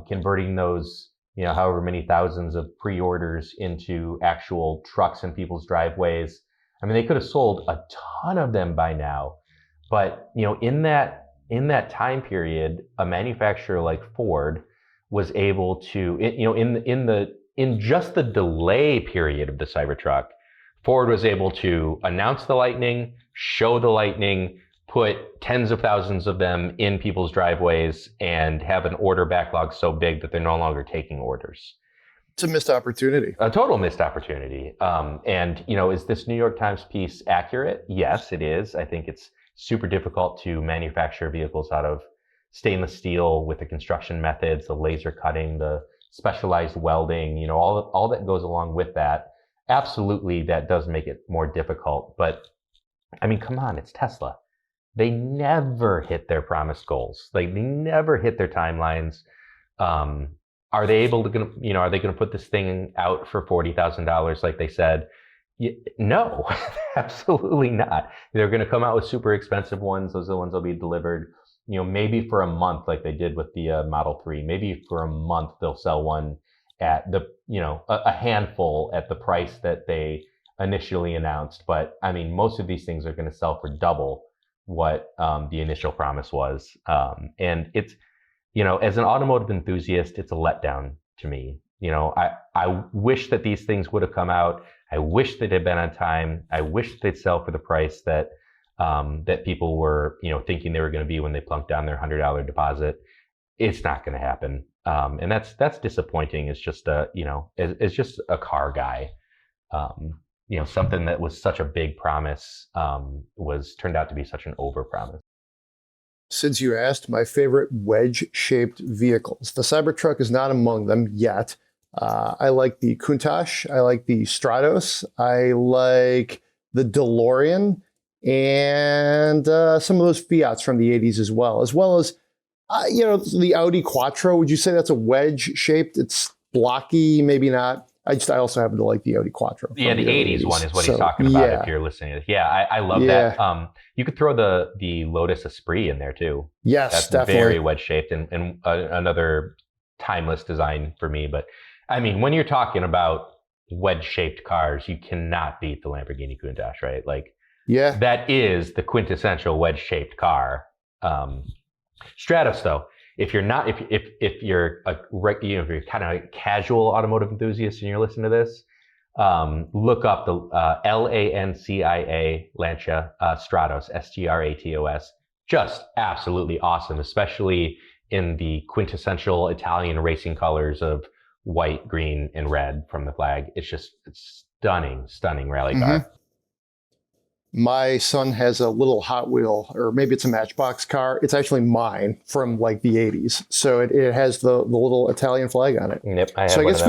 converting those however many thousands of pre-orders into actual trucks in people's driveways. They could have sold a ton of them by now. But in that time period, a manufacturer like Ford was able to, in just the delay period of the Cybertruck, Ford was able to announce the Lightning, show the Lightning, put tens of thousands of them in people's driveways, and have an order backlog so big that they're no longer taking orders. It's a missed opportunity. A total missed opportunity. Is this New York Times piece accurate? Yes, it is. I think it's super difficult to manufacture vehicles out of stainless steel with the construction methods, the laser cutting, the specialized welding, all that goes along with that. Absolutely, that does make it more difficult. But come on, it's Tesla. They never hit their promised goals. They never hit their timelines. Are they able to, are they going to put this thing out for $40,000 like they said? No, absolutely not. They're going to come out with super expensive ones. Those are the ones that'll be delivered, maybe for a month like they did with the Model 3. Maybe for a month they'll sell one at the, a handful at the price that they initially announced. But most of these things are going to sell for double what the initial promise was. And it's, as an automotive enthusiast, it's a letdown to me. I wish that these things would have come out. I wish they'd have been on time. I wish they'd sell for the price that that people were, thinking they were going to be when they plunked down their $100 deposit. It's not going to happen, and that's disappointing. It's just it's just a car guy. Something that was such a big promise was turned out to be such an overpromise. Since you asked, my favorite wedge-shaped vehicles. The Cybertruck is not among them yet. I like the Countach. I like the Stratos. I like the DeLorean and some of those Fiats from the 80s as well as the Audi Quattro. Would you say that's a wedge-shaped? It's blocky, maybe not. I also happen to like the Audi Quattro. Yeah, the 80s one is what he's talking about. Yeah. If you're listening to this, I love that. You could throw the Lotus Esprit in there too. Yes, that's definitely very wedge shaped and another timeless design for me. But when you're talking about wedge shaped cars, you cannot beat the Lamborghini Countach, right? That is the quintessential wedge shaped car. Stratos though. If you're not, if you're kind of a casual automotive enthusiast and you're listening to this, look up the Lancia Stratos, Stratos. Just absolutely awesome, especially in the quintessential Italian racing colors of white, green, and red from the flag. It's stunning rally car. My son has a little Hot Wheel, or maybe it's a Matchbox car. It's actually mine from the 80s. So it has the little Italian flag on it. Yep, I guess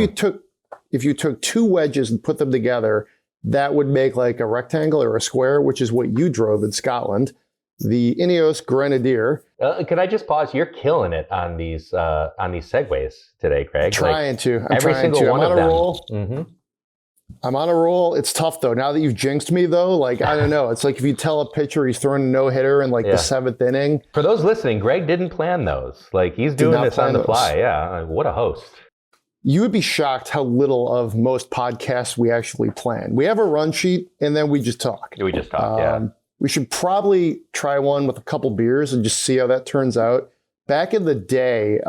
if you took two wedges and put them together, that would make like a rectangle or a square, which is what you drove in Scotland. The Ineos Grenadier. Can I just pause? You're killing it on these Segways today, Greg. I'm trying to. Every single one of them. Roll. Mm-hmm. I'm on a roll. It's tough though. Now that you've jinxed me though, I don't know. It's like if you tell a pitcher he's throwing a no-hitter in the 7th inning. For those listening, Greg didn't plan those. He's doing this on the fly. Yeah. What a host. You would be shocked how little of most podcasts we actually plan. We have a run sheet and then we just talk. We just talk, yeah. We should probably try one with a couple beers and just see how that turns out. Back in the day,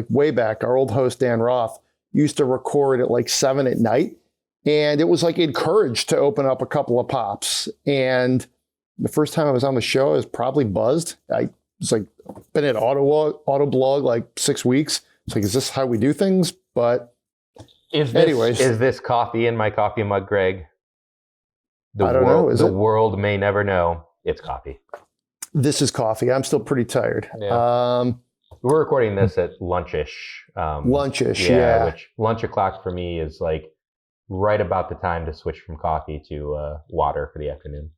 way back, our old host Dan Roth used to record at like 7 at night. And it was like encouraged to open up a couple of pops. And the first time I was on the show, I was probably buzzed. I was like, been at Autoblog like 6 weeks. It's like, is this how we do things? But is this coffee in my coffee mug, Greg? I don't know. The world may never know. It's coffee. This is coffee. I'm still pretty tired. Yeah. We're recording this at lunchish. Yeah. Which lunch o'clock for me is like right about the time to switch from coffee to water for the afternoon.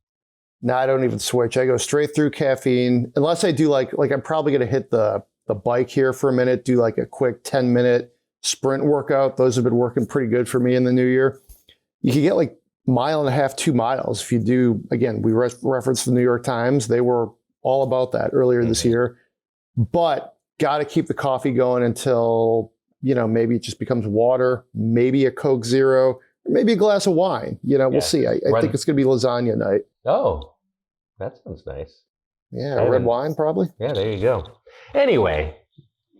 No, I don't even switch. I go straight through caffeine. Unless I do like I'm probably going to hit the bike here for a minute, do like a quick 10-minute sprint workout. Those have been working pretty good for me in the new year. You can get like 1.5 miles, 2 miles. If you do, again, we referenced the New York Times. They were all about that earlier this year. But got to keep the coffee going until, maybe it just becomes water, maybe a Coke Zero, maybe a glass of wine. We'll see. I think it's going to be lasagna night. Oh, that sounds nice. Yeah, red wine probably. Yeah, there you go. Anyway,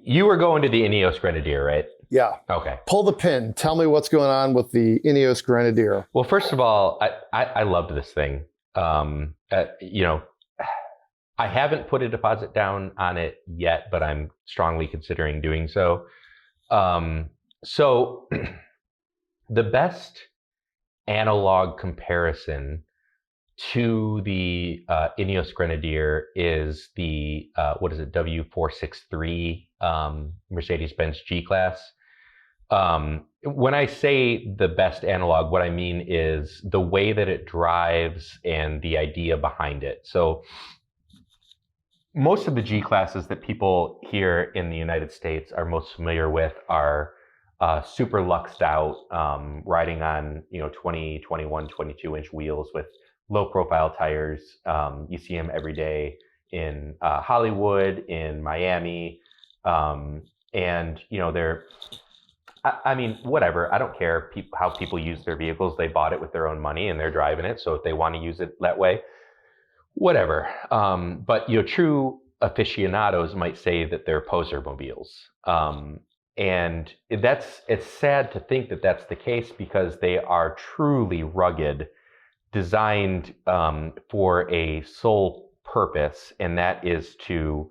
you were going to the Ineos Grenadier, right? Yeah. Okay. Pull the pin. Tell me what's going on with the Ineos Grenadier. Well, first of all, I loved this thing. I haven't put a deposit down on it yet, but I'm strongly considering doing so. So the best analog comparison to the Ineos Grenadier is the W463 Mercedes-Benz G-Class. When I say the best analog, what I mean is the way that it drives and the idea behind it. So most of the G-Classes that people here in the United States are most familiar with are super luxed out, riding on 20, 21, 22-inch wheels with low-profile tires. You see them every day in Hollywood, in Miami, and they're. I mean, whatever. I don't care how people use their vehicles. They bought it with their own money and they're driving it. So if they want to use it that way, whatever. But true aficionados might say that they're poser mobiles. And it's sad to think that that's the case because they are truly rugged, designed for a sole purpose, and that is to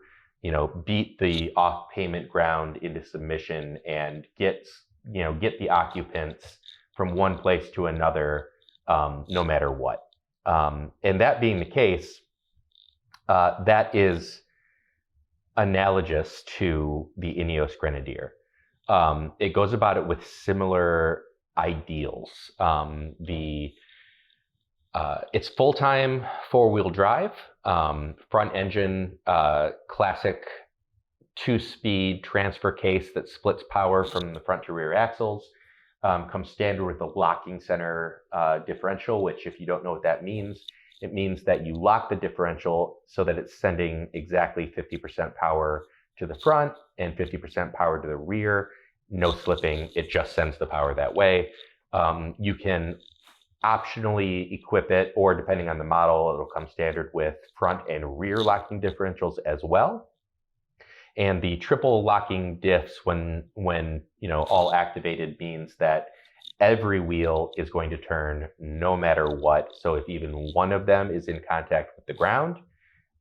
beat the off-payment ground into submission and get the occupants from one place to another, no matter what. And that being the case, that is analogous to the Ineos Grenadier. It goes about it with similar ideals. It's full-time four-wheel drive, front engine, classic 2-speed transfer case that splits power from the front to rear axles. Comes standard with a locking center differential, which if you don't know what that means, it means that you lock the differential so that it's sending exactly 50% power to the front and 50% power to the rear. No slipping, it just sends the power that way. You can optionally equip it, or depending on the model, it'll come standard with front and rear locking differentials as well. And the triple locking diffs, when all activated, means that every wheel is going to turn no matter what. So if even one of them is in contact with the ground,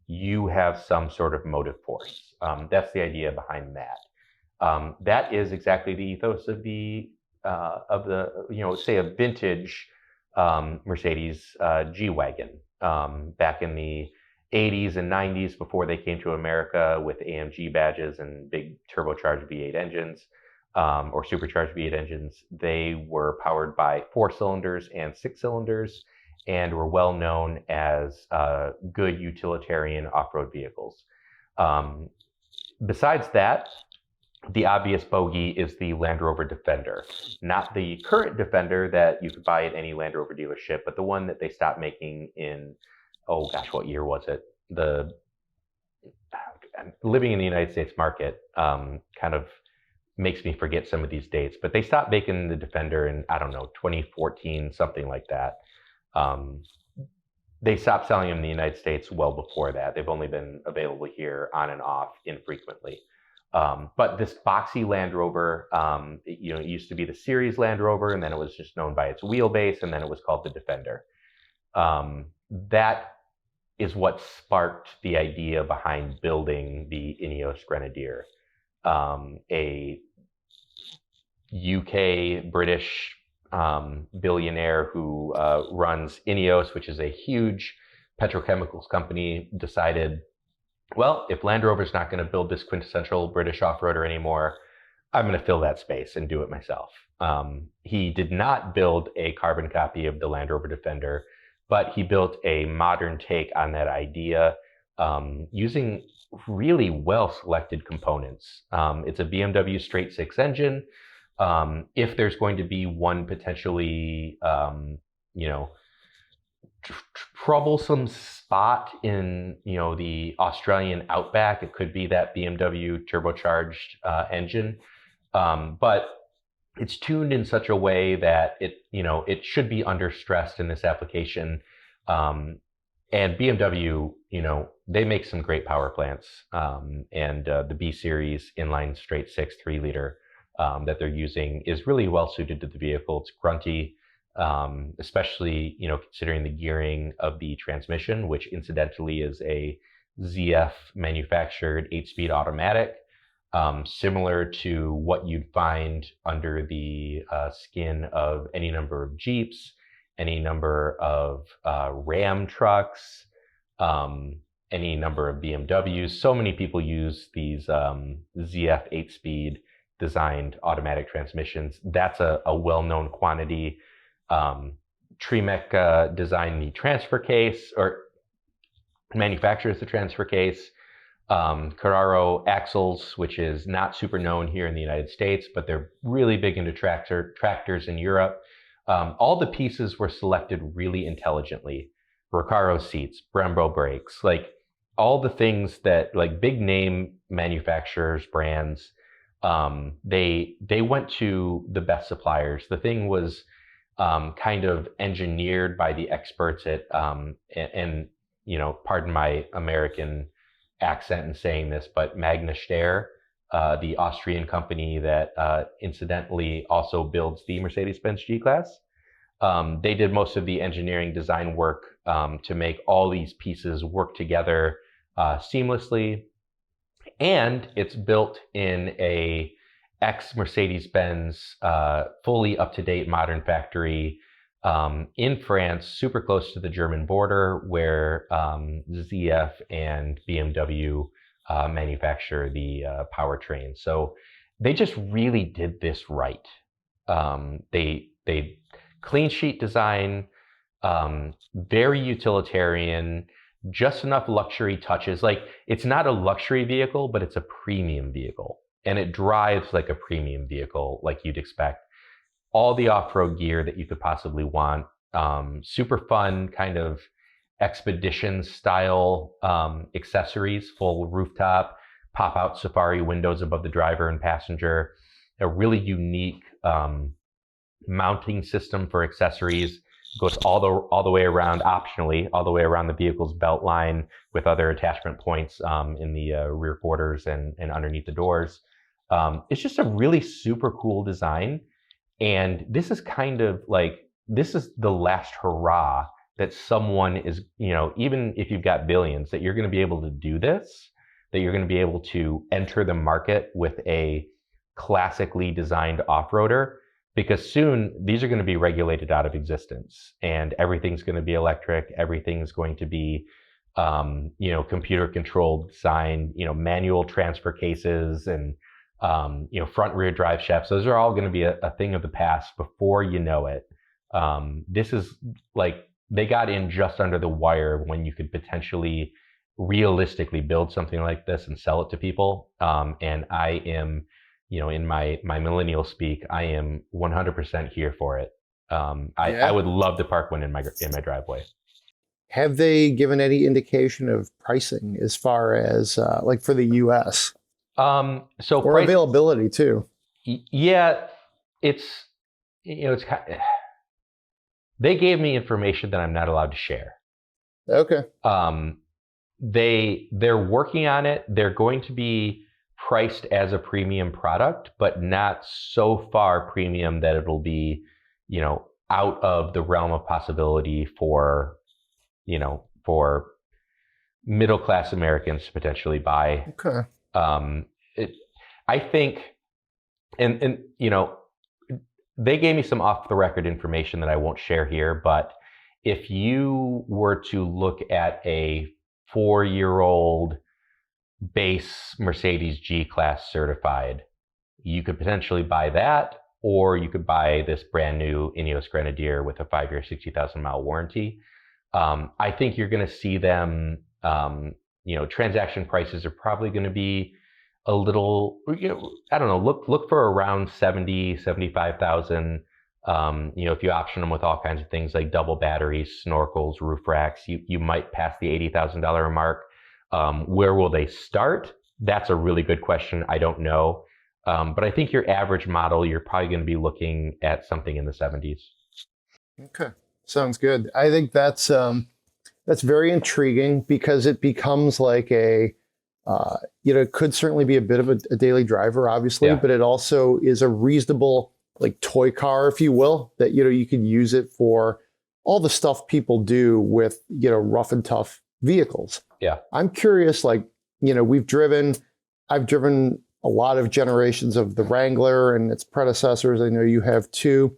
you have some sort of motive force. That's the idea behind that. That is exactly the ethos of the say a vintage Mercedes G-Wagon back in the 80s and 90s, before they came to America with AMG badges and big turbocharged V8 engines, or supercharged V8 engines. They were powered by 4 cylinders and 6 cylinders and were well known as good utilitarian off-road vehicles. Besides that, the obvious bogey is the Land Rover Defender. Not the current Defender that you could buy at any Land Rover dealership, but the one that they stopped making in, oh gosh, what year was it? Living in the United States market kind of makes me forget some of these dates, but they stopped making the Defender in, 2014, something like that. They stopped selling them in the United States well before that. They've only been available here on and off infrequently. But this boxy Land Rover, it used to be the Series Land Rover, and then it was just known by its wheelbase, and then it was called the Defender. That is what sparked the idea behind building the Ineos Grenadier, a UK British billionaire who runs Ineos, which is a huge petrochemicals company, decided, well, if Land Rover's not going to build this quintessential British off-roader anymore, I'm going to fill that space and do it myself. He did not build a carbon copy of the Land Rover Defender, but he built a modern take on that idea using really well-selected components. It's a BMW straight six engine. If there's going to be one potentially, troublesome spot in, the Australian outback, it could be that BMW turbocharged engine. But it's tuned in such a way that it should be under stressed in this application. And BMW, they make some great power plants. And the B series inline straight six 3-liter that they're using is really well suited to the vehicle. It's grunty, especially, considering the gearing of the transmission, which incidentally is a ZF manufactured 8-speed automatic. Similar to what you'd find under the skin of any number of Jeeps, any number of Ram trucks, any number of BMWs. So many people use these ZF 8-speed designed automatic transmissions. That's a well-known quantity. Tremec designed the transfer case, or manufactures the transfer case. Carraro axles, which is not super known here in the United States, but they're really big into tractors in Europe. All the pieces were selected really intelligently. Recaro seats, Brembo brakes, like all the things that like big name manufacturers, brands, they went to the best suppliers. The thing was kind of engineered by the experts at, and pardon my American accent in saying this, but Magna Steyr, the Austrian company that incidentally also builds the Mercedes-Benz G-Class. They did most of the engineering design work to make all these pieces work together seamlessly. And it's built in a ex-Mercedes-Benz fully up-to-date modern factory in France, super close to the German border, where ZF and BMW manufacture the powertrain. So they just really did this right. They clean sheet design, very utilitarian, just enough luxury touches. Like, it's not a luxury vehicle, but it's a premium vehicle, and it drives like a premium vehicle, like you'd expect. All the off-road gear that you could possibly want. Super fun kind of expedition style accessories, full rooftop, pop-out safari windows above the driver and passenger. A really unique mounting system for accessories. Goes all the way around, optionally, all the way around the vehicle's belt line, with other attachment points in the rear quarters and underneath the doors. It's just a really super cool design. And this is kind of like, this is the last hurrah that someone is, even if you've got billions, that you're going to be able to do this, that you're going to be able to enter the market with a classically designed off-roader, because soon these are going to be regulated out of existence, and everything's going to be electric. Everything's going to be, computer controlled design, manual transfer cases, and front rear drive shafts. Those are all going to be a thing of the past before you know it. This is like, they got in just under the wire when you could potentially realistically build something like this and sell it to people. And I am, in my millennial speak, I am 100% here for it. I would love to park one in my driveway. Have they given any indication of pricing as far as like for the US? Or availability too? Yeah, it's they gave me information that I'm not allowed to share. Okay. They're working on it. They're going to be priced as a premium product, but not so far premium that it'll be, out of the realm of possibility for middle-class Americans to potentially buy. Okay. I think, and they gave me some off-the-record information that I won't share here, but if you were to look at a 4-year-old base Mercedes G-Class certified, you could potentially buy that, or you could buy this brand new Ineos Grenadier with a 5-year, 60,000-mile warranty. I think you're going to see them, transaction prices are probably going to be a little, I don't know, look for around 70, 75,000. If you option them with all kinds of things like double batteries, snorkels, roof racks, you might pass the $80,000 mark. Where will they start? That's a really good question. I don't know. But I think your average model, you're probably going to be looking at something in the 70s. Okay. Sounds good. I think that's very intriguing because it becomes like it could certainly be a bit of a daily driver, obviously, Yeah. but it also is a reasonable like toy car, if you will, that, you can use it for all the stuff people do with, rough and tough vehicles. Yeah. I'm curious, I've driven a lot of generations of the Wrangler and its predecessors. I know you have too.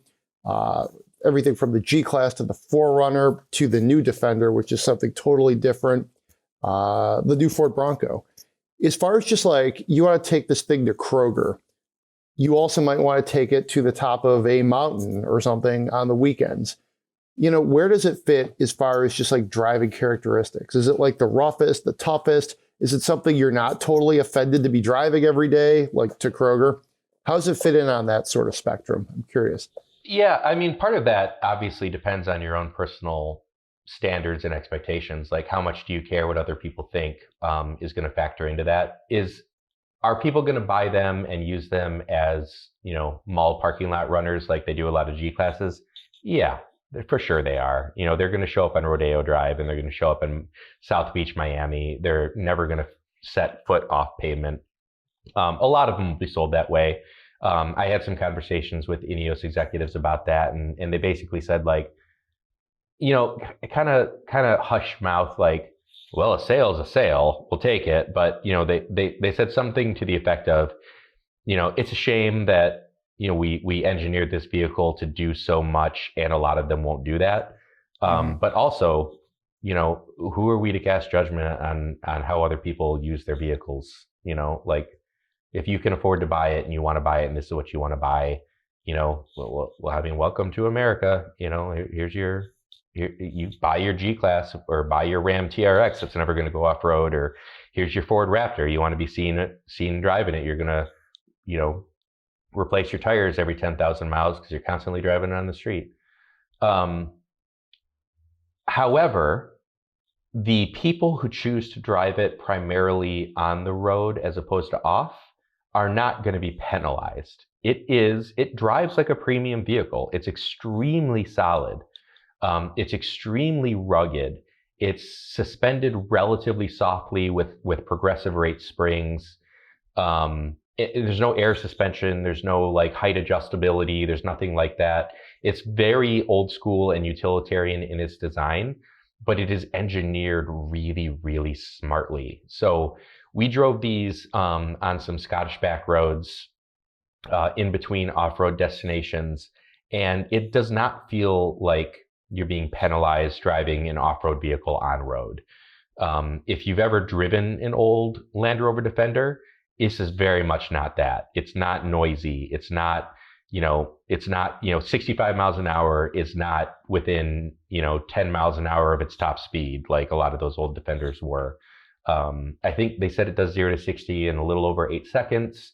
Everything from the G-Class to the 4Runner to the new Defender, which is something totally different. The new Ford Bronco. As far as just you want to take this thing to Kroger, you also might want to take it to the top of a mountain or something on the weekends. Where does it fit as far as just driving characteristics? Is it the roughest, the toughest? Is it something you're not totally offended to be driving every day, like to Kroger? How does it fit in on that sort of spectrum? I'm curious. Yeah, I mean, part of that obviously depends on your own personal standards and expectations. Like, how much do you care what other people think is going to factor into that? Are people going to buy them and use them as, mall parking lot runners like they do a lot of G-Classes? Yeah, for sure they are. They're going to show up on Rodeo Drive and they're going to show up in South Beach, Miami. They're never going to set foot off pavement. A lot of them will be sold that way. I had some conversations with Ineos executives about that, and they basically said kind of hush mouth, well, a sale is a sale, we'll take it. But they said something to the effect of, it's a shame that we engineered this vehicle to do so much, and a lot of them won't do that. But also, who are we to cast judgment on how other people use their vehicles? If you can afford to buy it and you want to buy it and this is what you want to buy, welcome to America. You buy your G-Class or buy your Ram TRX that's never going to go off-road, or here's your Ford Raptor. You want to be seen driving it. You're going to, replace your tires every 10,000 miles because you're constantly driving it on the street. However, the people who choose to drive it primarily on the road as opposed to off are not going to be penalized. It drives like a premium vehicle. It's extremely solid. It's extremely rugged. It's suspended relatively softly with progressive rate springs. There's no air suspension. There's no height adjustability. There's nothing like that. It's very old school and utilitarian in its design, but it is engineered really, really smartly. So we drove these on some Scottish back roads in between off-road destinations, and it does not feel like you're being penalized driving an off-road vehicle on road. If you've ever driven an old Land Rover Defender, this is very much not that. It's not noisy. It's not 65 miles an hour is not within, 10 miles an hour of its top speed, like a lot of those old Defenders were. I think they said it does 0 to 60 in a little over 8 seconds,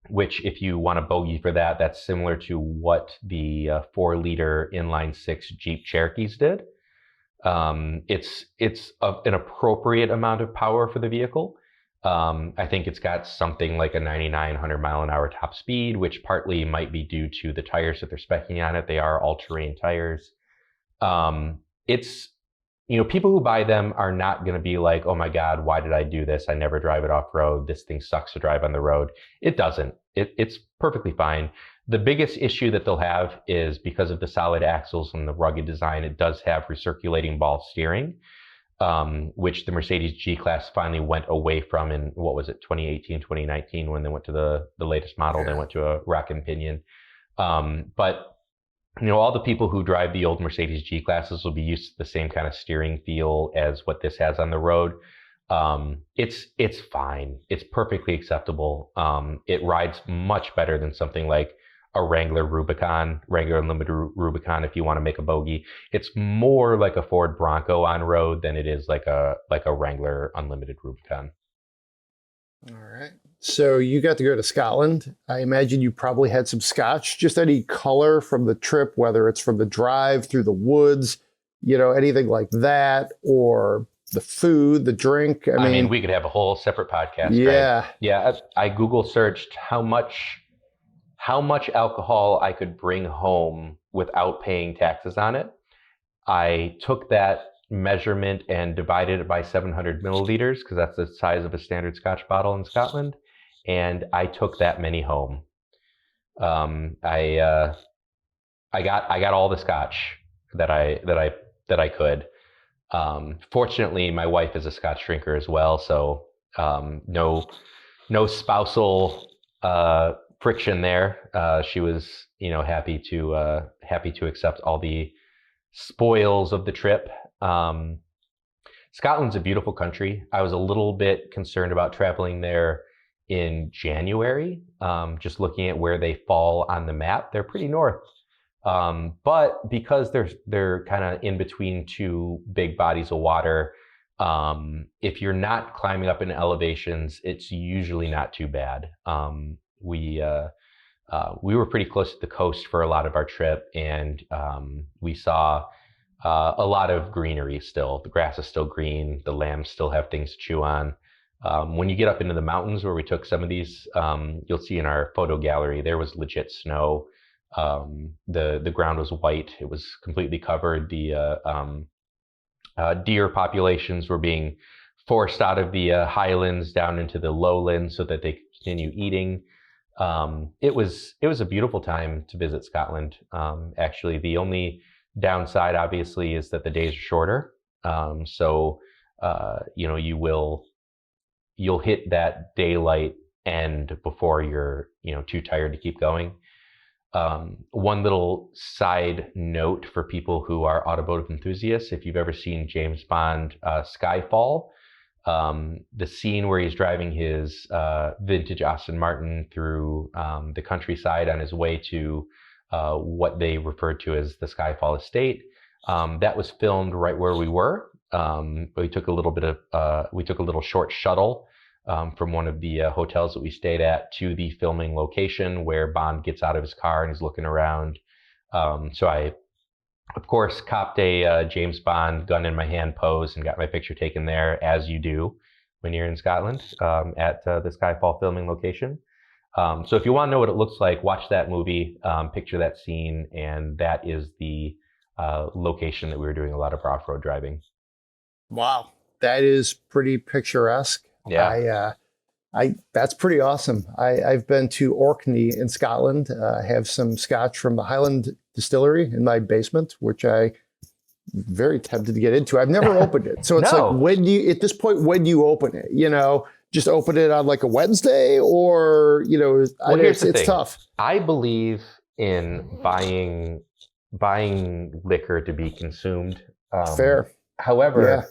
which if you want a bogey for that, that's similar to what the 4-liter inline-6 Jeep Cherokees did. It's an appropriate amount of power for the vehicle. I think it's got something like a 9,900 mile an hour top speed, which partly might be due to the tires that they're speccing on it. They are all-terrain tires. people who buy them are not going to be like, oh my God, why did I do this? I never drive it off road. This thing sucks to drive on the road. It doesn't. It's perfectly fine. The biggest issue that they'll have is because of the solid axles and the rugged design, it does have recirculating ball steering, which the Mercedes G-Class finally went away from in, 2018, 2019, when they went to the latest model. They went to a rack and pinion. But all the people who drive the old Mercedes G-Classes will be used to the same kind of steering feel as what this has on the road. It's fine. It's perfectly acceptable. It rides much better than something like a Wrangler Unlimited Rubicon if you want to make a bogey. It's more like a Ford Bronco on road than it is like a Wrangler Unlimited Rubicon. All right. So you got to go to Scotland. I imagine you probably had some Scotch. Just any color from the trip, whether it's from the drive through the woods, anything like that, or the food, the drink. I mean, we could have a whole separate podcast. Yeah. Right? Yeah. I Google searched how much alcohol I could bring home without paying taxes on it. I took that measurement and divided it by 700 milliliters, because that's the size of a standard Scotch bottle in Scotland. And I took that many home. I got all the Scotch that I could. Fortunately, my wife is a Scotch drinker as well, so no spousal friction there. She was, happy to accept all the spoils of the trip. Scotland's a beautiful country. I was a little bit concerned about traveling there in January, just looking at where they fall on the map. They're pretty north. But because they're kind of in between two big bodies of water, if you're not climbing up in elevations, it's usually not too bad. We were pretty close to the coast for a lot of our trip, and we saw a lot of greenery still. The grass is still green. The lambs still have things to chew on. When you get up into the mountains where we took some of these, you'll see in our photo gallery, there was legit snow. The ground was white. It was completely covered. The deer populations were being forced out of the highlands down into the lowlands so that they could continue eating. It was a beautiful time to visit Scotland. Actually, the only downside, obviously, is that the days are shorter. So you'll hit that daylight end before you're too tired to keep going. One little side note for people who are automotive enthusiasts: if you've ever seen James Bond Skyfall, the scene where he's driving his vintage Aston Martin through the countryside on his way to what they referred to as the Skyfall estate, that was filmed right where we were. We took a little short shuttle from one of the hotels that we stayed at to the filming location, where Bond gets out of his car and he's looking around. So I, of course, copped a James Bond gun in my hand pose and got my picture taken there, as you do when you're in Scotland at the Skyfall filming location. So if you want to know what it looks like, watch that movie, picture that scene, and that is the location that we were doing a lot of off-road driving. Wow, that is pretty picturesque. Yeah. That's pretty awesome. I've been to Orkney in Scotland. I have some Scotch from the Highland Distillery in my basement, which I'm very tempted to get into. I've never opened it. So it's No. like, when you open it, just open it on like a Wednesday, or, Well, here's the it's thing. tough. I believe in buying liquor to be consumed. Fair. However,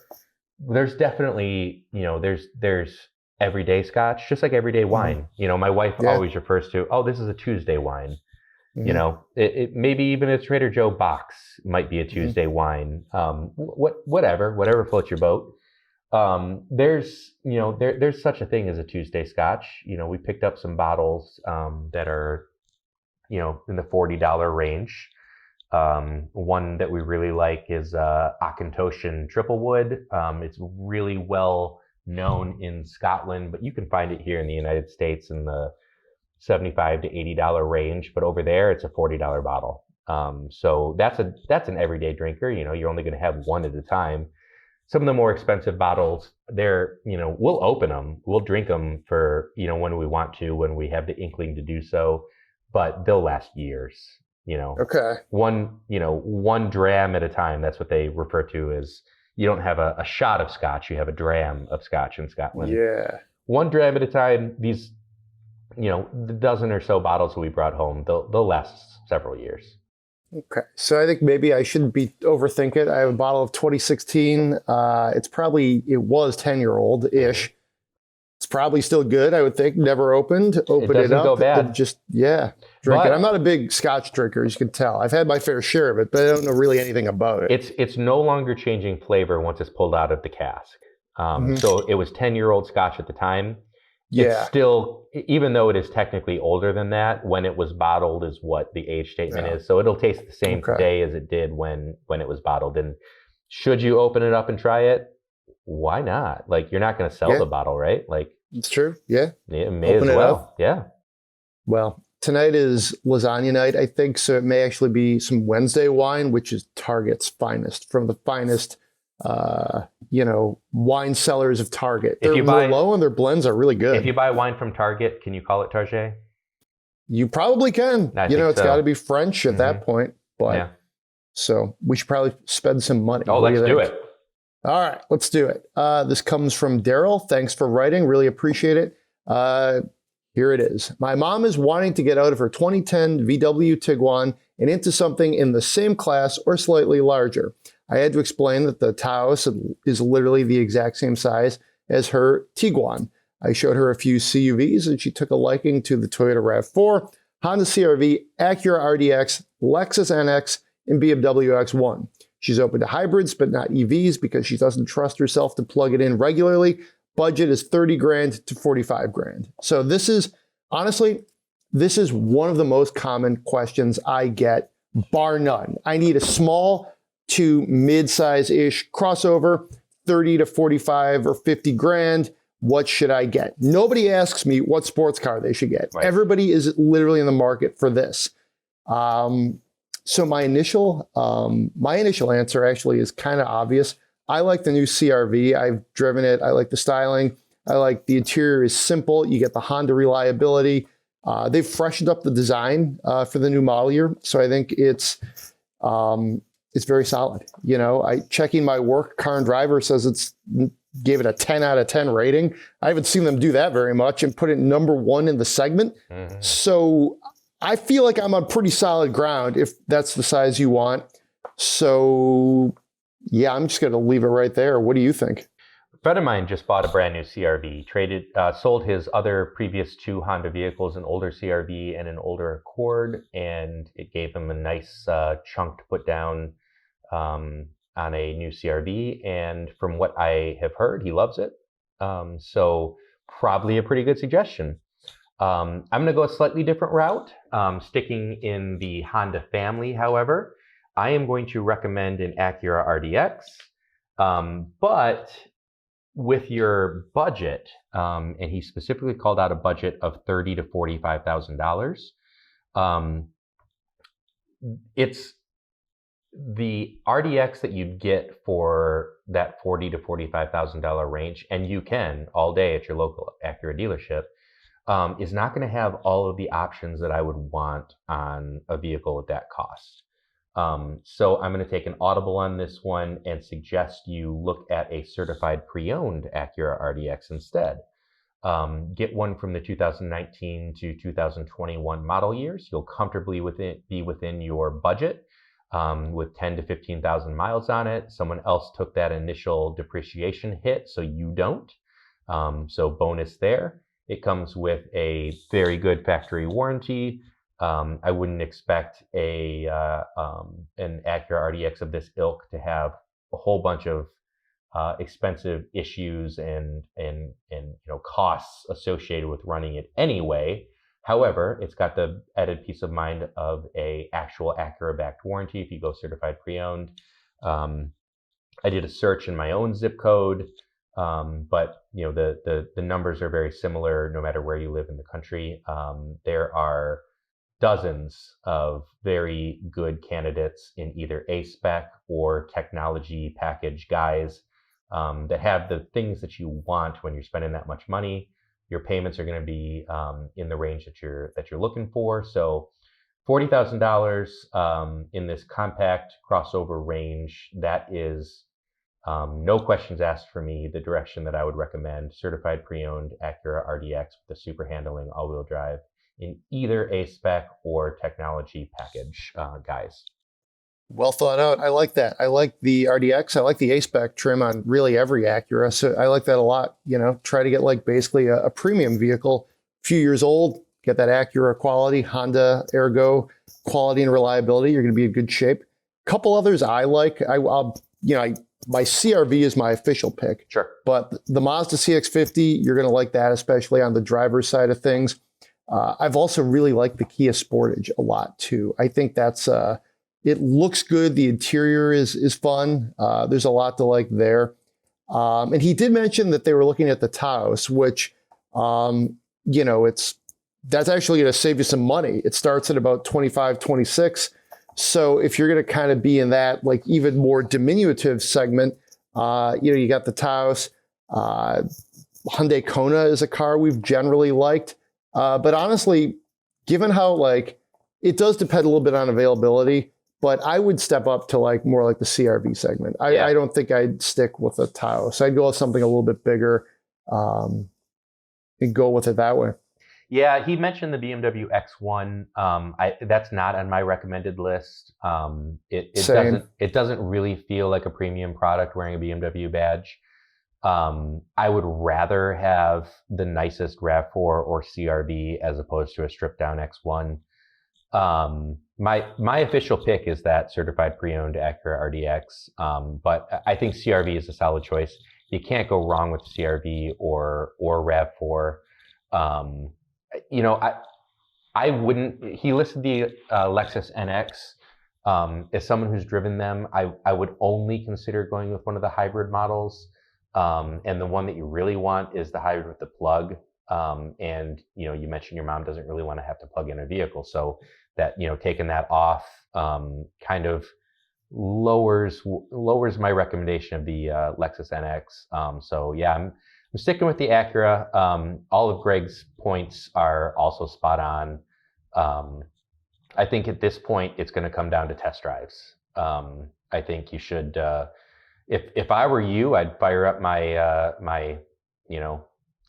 there's definitely, there's everyday Scotch, just like everyday wine. My wife always refers to, this is a Tuesday wine. Mhm. It maybe even a Trader Joe box might be a Tuesday wine. Whatever floats your boat. There's such a thing as a Tuesday Scotch. We picked up some bottles that are, in the $40 range. One that we really like is Auchentoshan Triple Wood. It's really well known in Scotland, but you can find it here in the United States in the $75 to $80 range. But over there, it's a $40 bottle. So that's an everyday drinker. You're only going to have one at a time. some of the more expensive bottles, they're, we'll open them, we'll drink them for, when we want to, when we have the inkling to do so, but they'll last years. Okay. One dram at a time. That's what they refer to as, you don't have a shot of scotch, you have a dram of scotch in Scotland. Yeah. One dram at a time. These, the dozen or so bottles that we brought home, they'll last several years. Okay. So I think maybe I shouldn't overthink it. I have a bottle of 2016. It was 10-year-old-ish. It's probably still good, I would think. Never opened. Open it up. Go bad. And just, drink it. I'm not a big Scotch drinker, as you can tell. I've had my fair share of it, but I don't know really anything about it. It's no longer changing flavor once it's pulled out of the cask. So it was 10-year-old Scotch at the time. Yeah. It's still, even though it is technically older than that, when it was bottled is what the age statement is. So it'll taste the same today as it did when it was bottled. And should you open it up and try it? Why not? Like, you're not going to sell the bottle, right? Like, it's true. Yeah. May open as well. Yeah. Well, tonight is lasagna night, I think. So it may actually be some Wednesday wine, which is Target's finest, from the finest wine cellars of Target. They're low and their blends are really good. If you buy wine from Target, can you call it Target? You probably can. It's got to be French at that point. But so we should probably spend some money. Oh, let's do it. All right, let's do it. This comes from Daryl. Thanks for writing. Really appreciate it. Here it is. My mom is wanting to get out of her 2010 VW Tiguan and into something in the same class or slightly larger. I had to explain that the Taos is literally the exact same size as her Tiguan. I showed her a few CUVs and she took a liking to the Toyota RAV4, Honda CR-V, Acura RDX, Lexus NX, and BMW X1. She's open to hybrids, but not EVs because she doesn't trust herself to plug it in regularly. Budget is 30 grand to 45 grand. So this is one of the most common questions I get, bar none. I need a small to mid-size-ish crossover, 30 to 45 or 50 grand. What should I get? Nobody asks me what sports car they should get. Right. Everybody is literally in the market for this. So my initial answer actually is kind of obvious. I like the new CR-V. I've driven it. I like the styling. I like the interior is simple. You get the Honda reliability. They've freshened up the design for the new model year. So I think it's very solid. Checking my work car and driver says gave it a 10 out of 10 rating. I haven't seen them do that very much and put it number one in the segment. Mm-hmm. So I feel like I'm on pretty solid ground if that's the size you want. So yeah, I'm just going to leave it right there. What do you think? A friend of mine just bought a brand new CR-V, sold his other previous two Honda vehicles, an older CR-V and an older Accord, and it gave him a nice chunk to put down on a new CR-V. And from what I have heard, he loves it. So probably a pretty good suggestion. I'm going to go a slightly different route, sticking in the Honda family, however. I am going to recommend an Acura RDX, but with your budget, and he specifically called out a budget of $30,000 to $45,000. It's the RDX that you'd get for that $40,000 to $45,000 range, and you can all day at your local Acura dealership. Is not going to have all of the options that I would want on a vehicle at that cost. So I'm going to take an audible on this one and suggest you look at a certified pre-owned Acura RDX instead. Get one from the 2019 to 2021 model years. You'll comfortably be within your budget with 10 to 15,000 miles on it. Someone else took that initial depreciation hit, so you don't. So bonus there. It comes with a very good factory warranty. I wouldn't expect an Acura RDX of this ilk to have a whole bunch of expensive issues and costs associated with running it anyway. However, it's got the added peace of mind of a actual Acura backed warranty if you go certified pre-owned. I did a search in my own zip code. But the numbers are very similar no matter where you live in the country. There are dozens of very good candidates in either A-spec or technology package guys that have the things that you want when you're spending that much money. Your payments are going to be in the range that you're looking for. So $40,000 in this compact crossover range, that is no questions asked for me, the direction that I would recommend. Certified pre-owned Acura RDX with the super handling all-wheel drive in either A-Spec or technology package, guys. Well thought out. I like that. I like the RDX. I like the A-Spec trim on really every Acura. So I like that a lot. Try to get like basically a premium vehicle, a few years old, get that Acura quality, Honda Ergo quality and reliability. You're going to be in good shape. A couple others I like. My CRV is my official pick. Sure. But the Mazda CX-50, you're going to like that, especially on the driver's side of things. I've also really liked the Kia Sportage a lot too. I think that's it looks good. The interior is fun. There's a lot to like there. And he did mention that they were looking at the Taos, which that's actually going to save you some money. It starts at about 25, 26. So if you're going to kind of be in that like even more diminutive segment, you got the Taos. Hyundai Kona is a car we've generally liked. But honestly, given how like it does depend a little bit on availability, but I would step up to like more like the CRV segment. I don't think I'd stick with a Taos. I'd go with something a little bit bigger and go with it that way. Yeah, he mentioned the BMW X1. That's not on my recommended list. It doesn't really feel like a premium product wearing a BMW badge. I would rather have the nicest RAV4 or CRV as opposed to a stripped down X1. My official pick is that certified pre-owned Acura RDX. But I think CRV is a solid choice. You can't go wrong with CRV or RAV4. I wouldn't. He listed the Lexus NX. As someone who's driven them, I would only consider going with one of the hybrid models. And the one that you really want is the hybrid with the plug. And you mentioned your mom doesn't really want to have to plug in a vehicle, so that taking that off kind of lowers my recommendation of the Lexus NX. So yeah, I'm sticking with the Acura. All of Greg's points are also spot on. I think at this point it's going to come down to test drives. I think you should. If I were you, I'd fire up my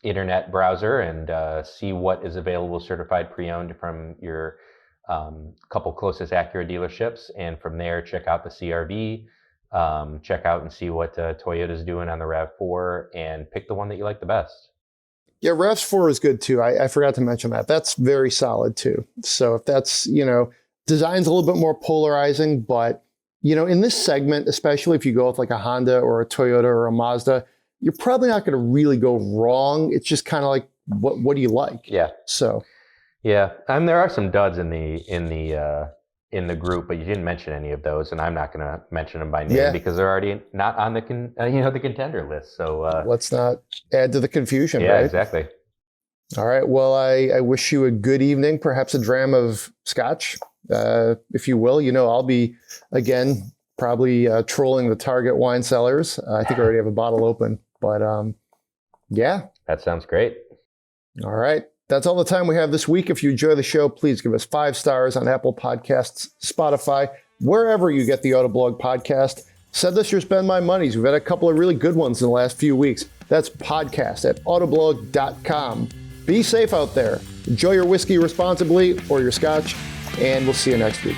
internet browser and see what is available certified pre-owned from your couple closest Acura dealerships, and from there check out the CRV, check out and see what Toyota's doing on the RAV4, and pick the one that you like the best. Yeah, RAV4 is good too. I forgot to mention that. That's very solid too. So if that's, design's a little bit more polarizing, but in this segment, especially if you go with like a Honda or a Toyota or a Mazda, you're probably not going to really go wrong. It's just kind of like, what do you like? Yeah. So. Yeah, there are some duds in the group, but you didn't mention any of those, and I'm not going to mention them by name because they're already not on the contender list. So let's not add to the confusion. Yeah, right? Exactly. All right. Well, I wish you a good evening. Perhaps a dram of Scotch, if you will. I'll be again probably trolling the Target wine cellars. I think I already have a bottle open, but yeah. That sounds great. All right. That's all the time we have this week. If you enjoy the show, please give us 5 stars on Apple Podcasts, Spotify, wherever you get the Autoblog Podcast. Send us your Spend My Monies. We've had a couple of really good ones in the last few weeks. That's podcast@autoblog.com. Be safe out there. Enjoy your whiskey responsibly or your Scotch, and we'll see you next week.